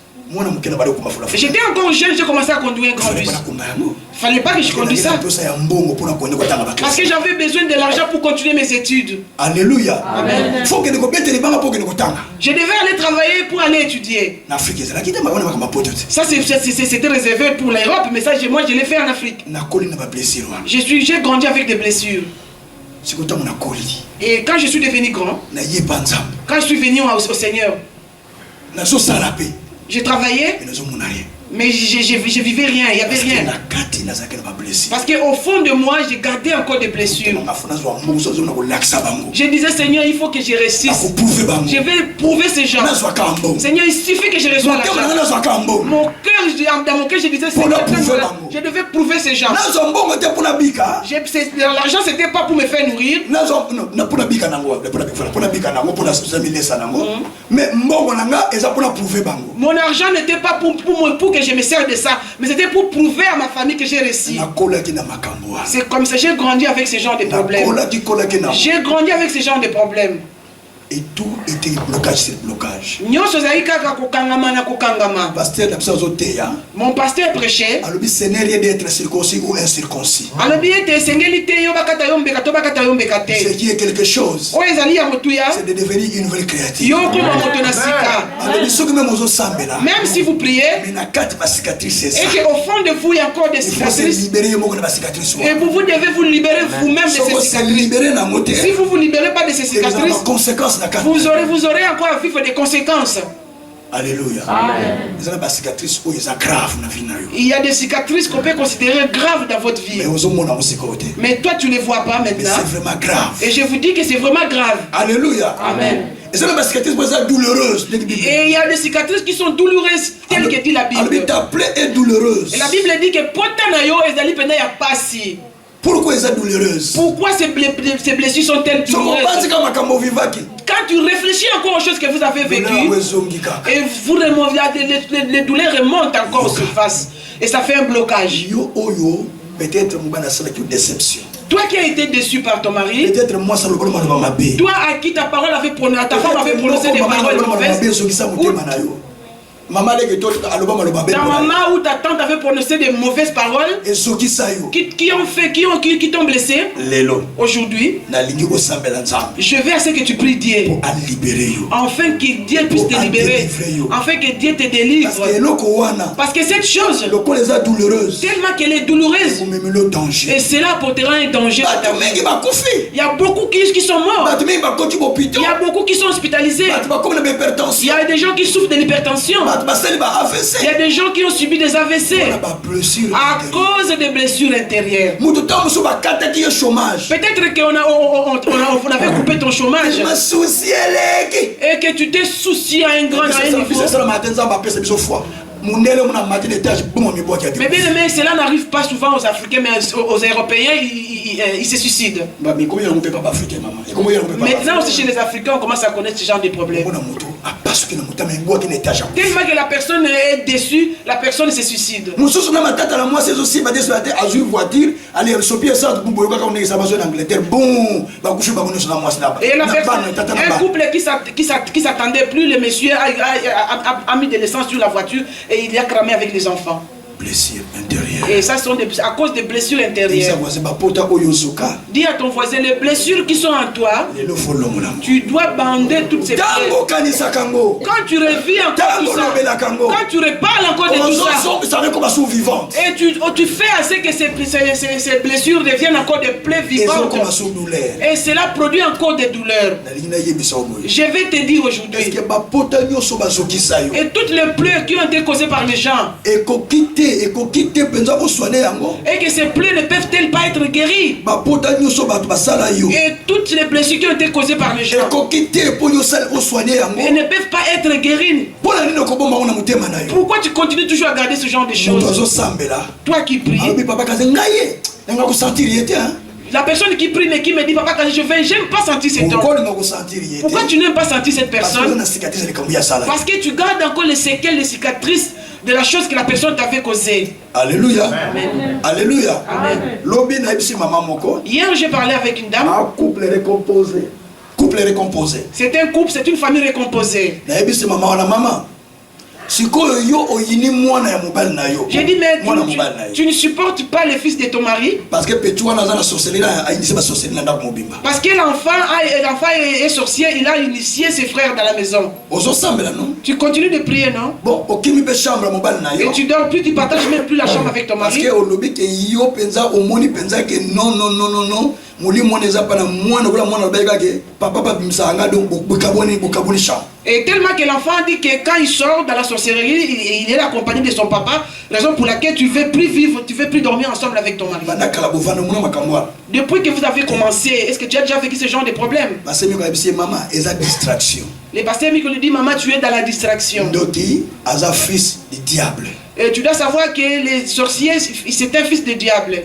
J'étais encore jeune, j'ai commencé à conduire un grand bus. Il ne fallait pas que je conduise ça. Parce que j'avais besoin de l'argent pour continuer mes études. Alléluia. Amen. Je devais aller travailler pour aller étudier. Ça c'était réservé pour l'Europe, mais ça moi je l'ai fait en Afrique. J'ai grandi avec des blessures. Et quand je suis devenu grand, quand je suis venu au Seigneur, j'ai travaillé, mais je vivais rien, il n'y avait rien. Parce qu'au fond de moi, j'ai gardé encore des blessures. Je disais, Seigneur, il faut que je réussisse. Je vais prouver ces gens. Seigneur, il suffit que je reçoive l'argent. Dans mon cœur, je disais, Seigneur, je devais prouver ces gens. L'argent, c'était pas pour me faire nourrir. Mon argent n'était pas pour que je me sers de ça, mais c'était pour prouver à ma famille que j'ai réussi. C'est comme ça, j'ai grandi avec ce genre de problèmes. J'ai grandi avec ce genre de problèmes. Et tout était blocage sur blocage. Mon pasteur prêchait. Ce n'est rien d'être circoncis ou incirconcis. Ce qui est quelque chose, c'est de devenir une nouvelle créature. Même si vous priez, et qu'au fond de vous il y a encore des cicatrices, et vous devez vous libérer vous-même de ces cicatrices. Si vous ne vous libérez pas de ces cicatrices, vous aurez encore à vivre des conséquences. Alléluia. Amen. Il y a des cicatrices qu'on peut considérer graves dans votre vie. Mais toi tu ne les vois pas maintenant. C'est vraiment grave. Et je vous dis que c'est vraiment grave. Alléluia. Amen. Et c'est des cicatrices douloureuses. Et il y a des cicatrices qui sont douloureuses, telles que dit la Bible. Ta plaie est douloureuse. Et la Bible dit que pourquoi elles sont douloureuses? Pourquoi ces blessures sont-elles douloureuses? Quand tu réfléchis encore aux choses que vous avez vécues, et vous les douleurs remontent encore en surface, et ça fait un blocage. Peut-être une déception. Toi qui as été déçu par ton mari, peut-être moi ça le problème. toi à qui ta parole avait prononcé, ta femme avait prononcé des paroles mauvaises, ta maman ou ta tante avait prononcé des mauvaises paroles qui t'ont blessé. Aujourd'hui, je veux à ce que tu pries Dieu afin que Dieu puisse te libérer, afin que Dieu te délivre. Parce que cette chose, tellement qu'elle est douloureuse, et cela portera un danger à ta vie. Il y a beaucoup qui sont morts, il y a beaucoup qui sont hospitalisés, il y a des gens qui souffrent de l'hypertension, il y a des gens qui ont subi des AVC à cause des blessures intérieures. Peut-être qu'on avait coupé ton chômage et que tu t'es soucié à un grand niveau. Mais bien aimé, cela n'arrive pas souvent aux Africains, mais aux Européens, ils se suicident. Maintenant aussi chez les Africains, on commence à connaître ce genre de problèmes. Tellement que la personne est déçue, la personne se suicide. Et la personne, un couple qui s'attendait plus, le monsieur a mis de l'essence sur la voiture et il a cramé avec les enfants. Blessures intérieures. Et ça sont à cause des blessures intérieures. Dis à ton voisin, les blessures qui sont en toi, tu dois bander toutes ces blessures. Quand tu revis encore tout ça, quand tu reparles encore de tout ça, et tu fais à ce que ces blessures deviennent encore des plaies vivantes, et cela produit encore des douleurs. Je vais te dire aujourd'hui, et toutes les plaies qui ont été causées par les gens, et que ces plaies ne peuvent-elles pas être guéries, et toutes les blessures qui ont été causées par les gens et ne peuvent pas être guéries. Pourquoi tu continues toujours à garder ce genre de choses? Toi qui pries, la personne qui prie mais qui me dit, papa, quand j'aime pas sentir cet homme. Pourquoi tu n'aimes pas sentir cette personne? Parce que tu gardes encore les séquelles, les cicatrices de la chose que la personne t'avait causée. Alléluia. Amen. Alléluia. Amen. Hier, j'ai parlé avec une dame. Couple récomposé. Couple récomposé. C'est un couple, c'est une famille récomposée. J'ai dit, mais tu ne supportes pas le fils de ton mari? Parce que l'enfant est sorcier, il a initié ses frères dans la maison. Tu continues de prier, non? Et tu dors plus, tu partages même plus la chambre avec ton mari. Et tellement que l'enfant dit que quand il sort dans la sorcellerie, il est accompagné de son papa, raison pour laquelle tu ne veux plus vivre, tu ne veux plus dormir ensemble avec ton mari. Depuis que vous avez commencé, est-ce que tu as déjà vécu ce genre de problème? Les pasteurs Miko lui dit, maman, tu es dans la distraction. Fils du diable. Et tu dois savoir que les sorciers, c'est un fils de diable.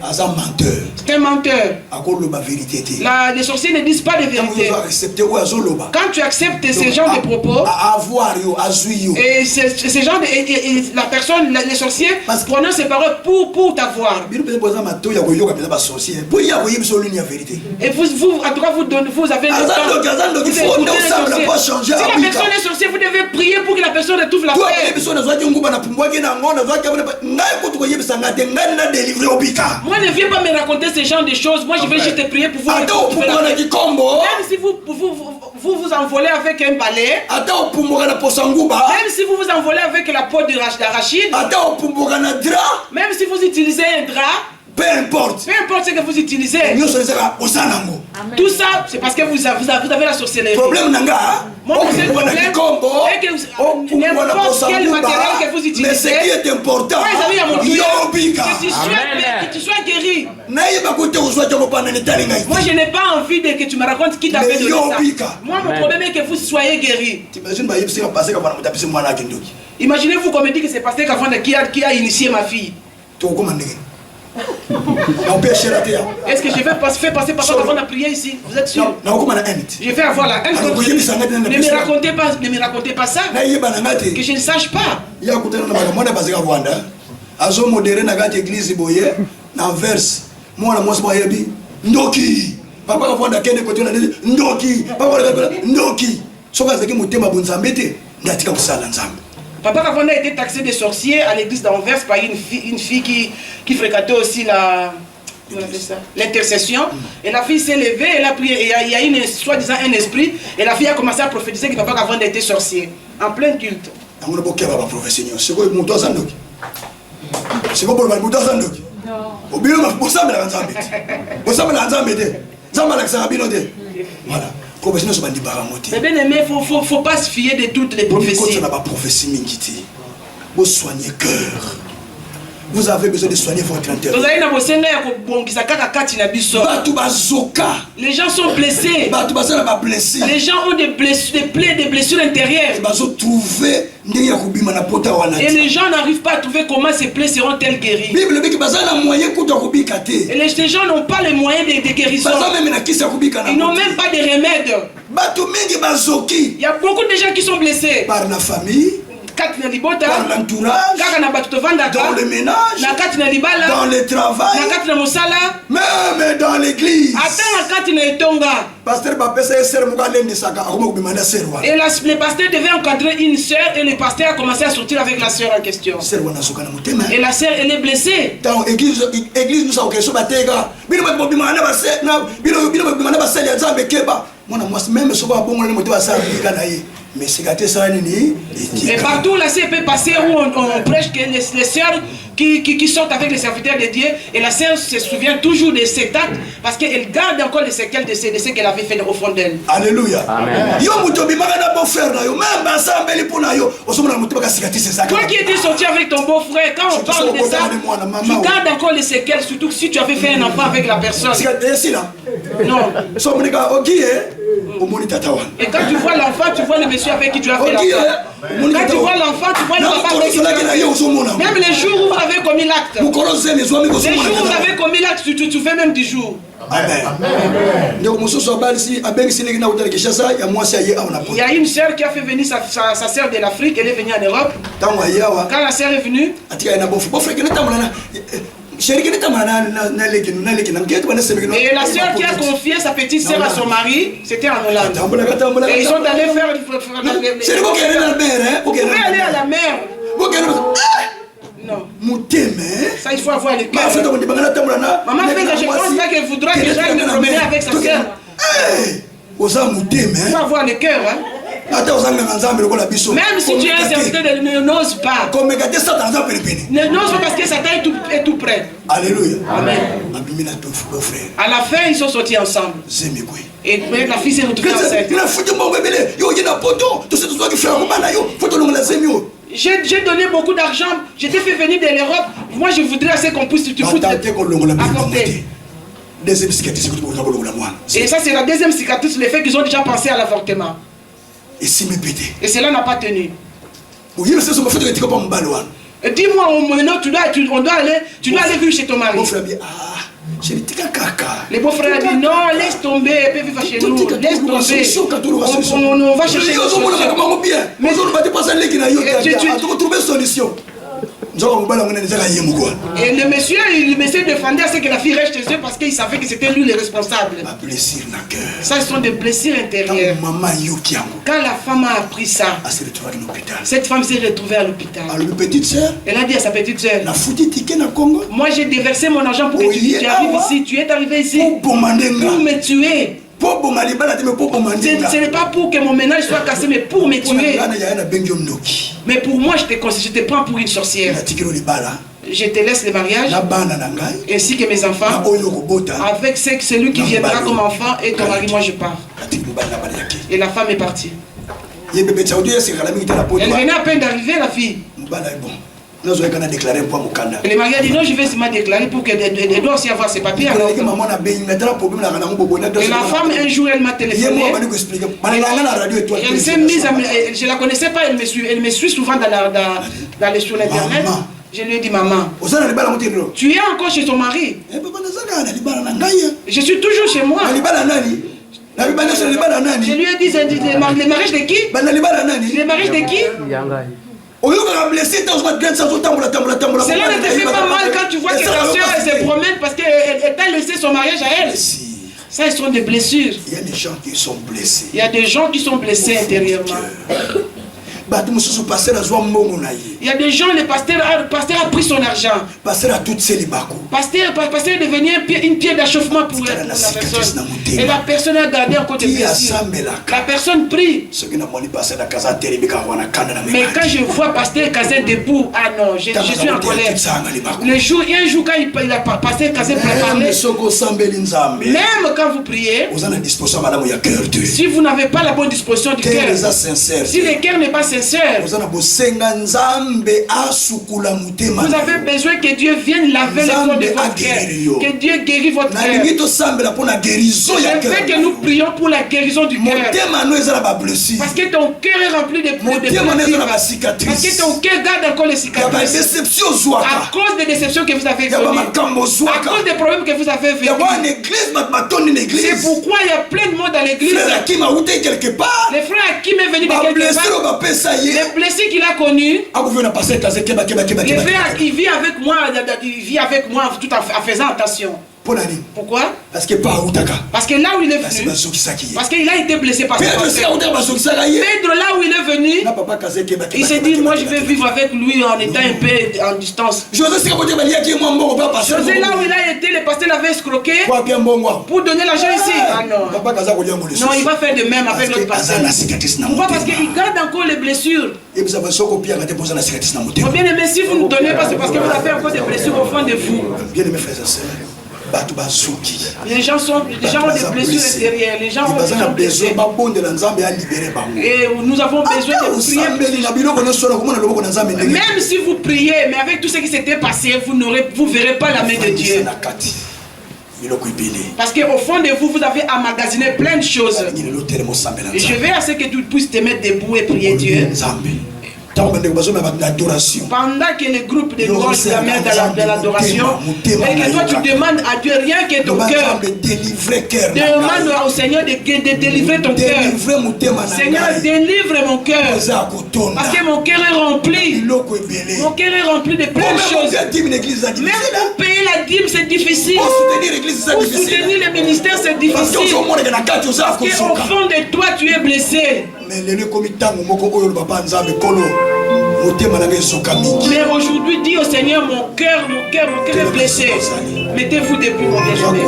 C'est un menteur. Les sorciers ne disent pas de vérité. Quand tu acceptes ce genre de propos, et ce genre de, la personne, les sorciers prononcent ces paroles pour t'avoir. Et vous, en tout cas, vous avez le temps. Si la personne est sorcière, vous devez prier pour que la personne retrouve la paix. Moi, ne viens pas me raconter ce genre de choses. Moi, je vais juste te prier pour vous. Même si vous envolez avec un balai, même si vous vous envolez avec la peau d'arachide, même si vous utilisez un drap, peu importe ce que vous utilisez, tout ça c'est parce que vous avez la sorcellerie. Mon problème est que n'importe quel matériel que vous utilisez, mais ce qui est important, que tu sois guéri. Moi je n'ai pas envie que tu me racontes qui t'a fait donner ça. Moi mon problème est que vous soyez guéri. Imaginez-vous qu'on me dit que c'est passé qu'avant qui a initié ma fille. Est-ce que je vais faire passer par toi avant de prier ici? Vous êtes sûr? Je vais avoir la haine. Ne me racontez pas ça. Que je ne sache pas. Ndoki. Papa va voir kende côté Ndoki. Papa va Ndoki. Soka zaki motema bonzambete ndatika kusala nzambe. Papa Kavanda a été taxé de sorcier à l'église d'Anvers par une fille qui fréquentait aussi l'intercession. Et la fille s'est levée, elle a prié, et il y a une soi-disant un esprit, et la fille a commencé à prophétiser que Papa Kavanda était sorcier, en plein culte. C'est quoi mais bien aimé, faut pas se fier de toutes les prophéties. Vous soignez cœur. Vous avez besoin de soigner votre intérieur. Les gens sont blessés. Les gens ont des blessures intérieures. Et les gens n'arrivent pas à trouver comment ces plaies seront-elles guéries. Et les gens n'ont pas les moyens de guérison. Ils n'ont même pas de remèdes. Il y a beaucoup de gens qui sont blessés. Par la famille. Dans l'entourage, dans le ménage, dans le travail, même dans l'église. Et le pasteur devait rencontrer une sœur et le pasteur a commencé à sortir avec la sœur en question. Et la sœur, elle est blessée. Et partout là, c'est peut passer où on prêche que les sœurs qui sortent avec les serviteurs de Dieu, et la sœur se souvient toujours de cet acte parce qu'elle garde encore les séquelles de ce qu'elle avait fait au fond d'elle. Alléluia. Amen. Toi qui étais sorti avec ton beau-frère, quand on parle de ça, tu gardes encore les séquelles, surtout si tu avais fait un enfant avec la personne. Non. Et quand tu vois l'enfant, tu vois le monsieur avec qui tu as fait l'enfant. Quand tu vois l'enfant, tu vois le papa avec qui tu as fait. Même les jours où vous avez commis l'acte. Les jours où vous avez commis l'acte, tu fais même du jour. Amen. Il y a une sœur qui a fait venir sa sœur de l'Afrique, elle est venue en Europe. Quand la sœur est venue, et la sœur qui a confié sa petite sœur à son mari, c'était en Hollande. Et ils sont allés faire. Vous pouvez aller à la mer. Non. Ça, il faut avoir le cœur. Maman fait que je pense pas qu'elle voudra que j'aille me promener avec sa sœur. Il faut avoir le cœur. Même si tu es un serviteur, ne n'ose pas. Ne n'ose pas parce que Satan est tout près. Alléluia. Amen. À la fin, ils sont sortis ensemble. Et la fille s'est retrouvée enceinte. J'ai donné beaucoup d'argent. Je t'ai fait venir de l'Europe. Moi, je voudrais assez qu'on puisse apporter. Et ça, c'est la deuxième cicatrice, le fait qu'ils ont déjà pensé à l'avortement. Et cela n'a pas tenu. Dis-moi, on doit aller vivre chez ton mari. Les beaux-frères disent non, laisse tomber, elle peut vivre chez nous, laisse tomber. On va chercher une solution. Et le monsieur défendait à ce que la fille reste chez eux parce qu'il savait que c'était lui le responsable. Ça, ce sont des blessures intérieures. Quand la femme a appris ça, cette femme s'est retrouvée à l'hôpital. Elle a dit à sa petite soeur, moi j'ai déversé mon argent pour que tu arrives ici. Tu es arrivé ici pour me tuer. Ce n'est pas pour que mon ménage soit cassé, mais pour me tuer. Mais pour moi, je te prends pour une sorcière. Je te laisse le mariage, ainsi que mes enfants, avec celui qui viendra comme enfant, et ton mari, moi je pars. Et la femme est partie. Elle venait à peine d'arriver, la fille. Et le mari a dit non, je vais seulement déclarer pour qu'elle doit aussi avoir ses papiers. Et la femme, un jour, elle m'a téléphoné. Elle s'est mise à me... Je ne la connaissais pas, elle me suit souvent sur l'internet. Je lui ai dit, maman, tu es encore chez ton mari? Je suis toujours chez moi. Je lui ai dit, le mariage de qui? Le mariage de qui? Cela ne te fait pas mal quand tu vois que ta soeur se promène parce qu'elle t'a laissé son mariage à elle. Ça, ce sont des blessures. Il y a des gens qui sont blessés. Il y a des gens qui sont blessés intérieurement. Il y a des gens, le pasteur a pris son argent. Pasteur est devenu une pierre d'achoppement pour la personne. Et la personne a gardé encore des blessures. La personne prie. Mais quand je vois pasteur Kazin debout, ah non, je suis en colère. Un jour quand il a pasteur Kazin parlé, même quand vous priez, si vous n'avez pas la bonne disposition du cœur, si le cœur n'est pas sincère, vous avez besoin que Dieu vienne laver le fond de votre cœur, que Dieu guérisse votre cœur. Je veux que nous prions pour la guérison du cœur, parce que ton cœur est rempli de blessures, parce que ton cœur garde encore les cicatrices à cause des déceptions que vous avez vécues, à cause des problèmes que vous avez vécus. C'est pourquoi il y a plein de monde dans l'église. Les frères Hakim est venu de quelque part. Les blessés qu'il a connus, il vit avec moi tout en faisant attention. Pourquoi? Parce que là où il est venu, parce qu'il a été blessé par Pedro, là où il est venu, il s'est dit, moi je vais vivre avec lui en étant un peu en distance. José, là où il a été, le pasteur l'avait escroqué pour donner l'argent ici. Ah non. Non, il va faire de même avec l'autre pasteur. Pourquoi? Parce qu'il garde encore les blessures. Bien aimé, si vous nous donnez, c'est parce que vous avez encore des blessures au fond de vous. Bien aimé, frères et sœurs. Les gens ont des blessures intérieures. Les gens ont des blessures. Et nous avons besoin de prier. Même si vous priez, mais avec tout ce qui s'était passé, vous ne verrez pas la main de Dieu. Parce qu'au fond de vous, vous avez emmagasiné plein de choses. Et je veux à ce que tu puisses te mettre debout et prier Dieu. Pendant que le groupe de louanges se met dans l'adoration, et que toi tu demandes à Dieu rien que ton cœur, demande au Seigneur de délivrer ton cœur. Seigneur, délivre mon cœur, parce que mon cœur est rempli. Mon cœur est rempli de plein de choses. Même pour payer la dîme, c'est difficile. Pour soutenir le ministère, c'est difficile. Parce qu'au fond de toi, tu es blessé. Mais aujourd'hui, dis au Seigneur, mon cœur est blessé. Mettez-vous debout, mon bien-aimé.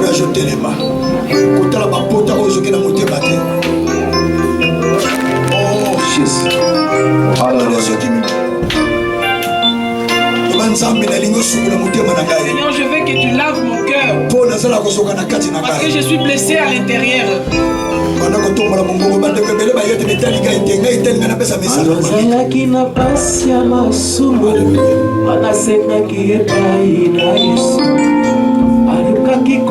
Oh Jésus. Seigneur, je veux que tu laves mon cœur, parce que je suis blessé à l'intérieur. Azalaki na pasi ya masumu, anasengaki epai na Yesu.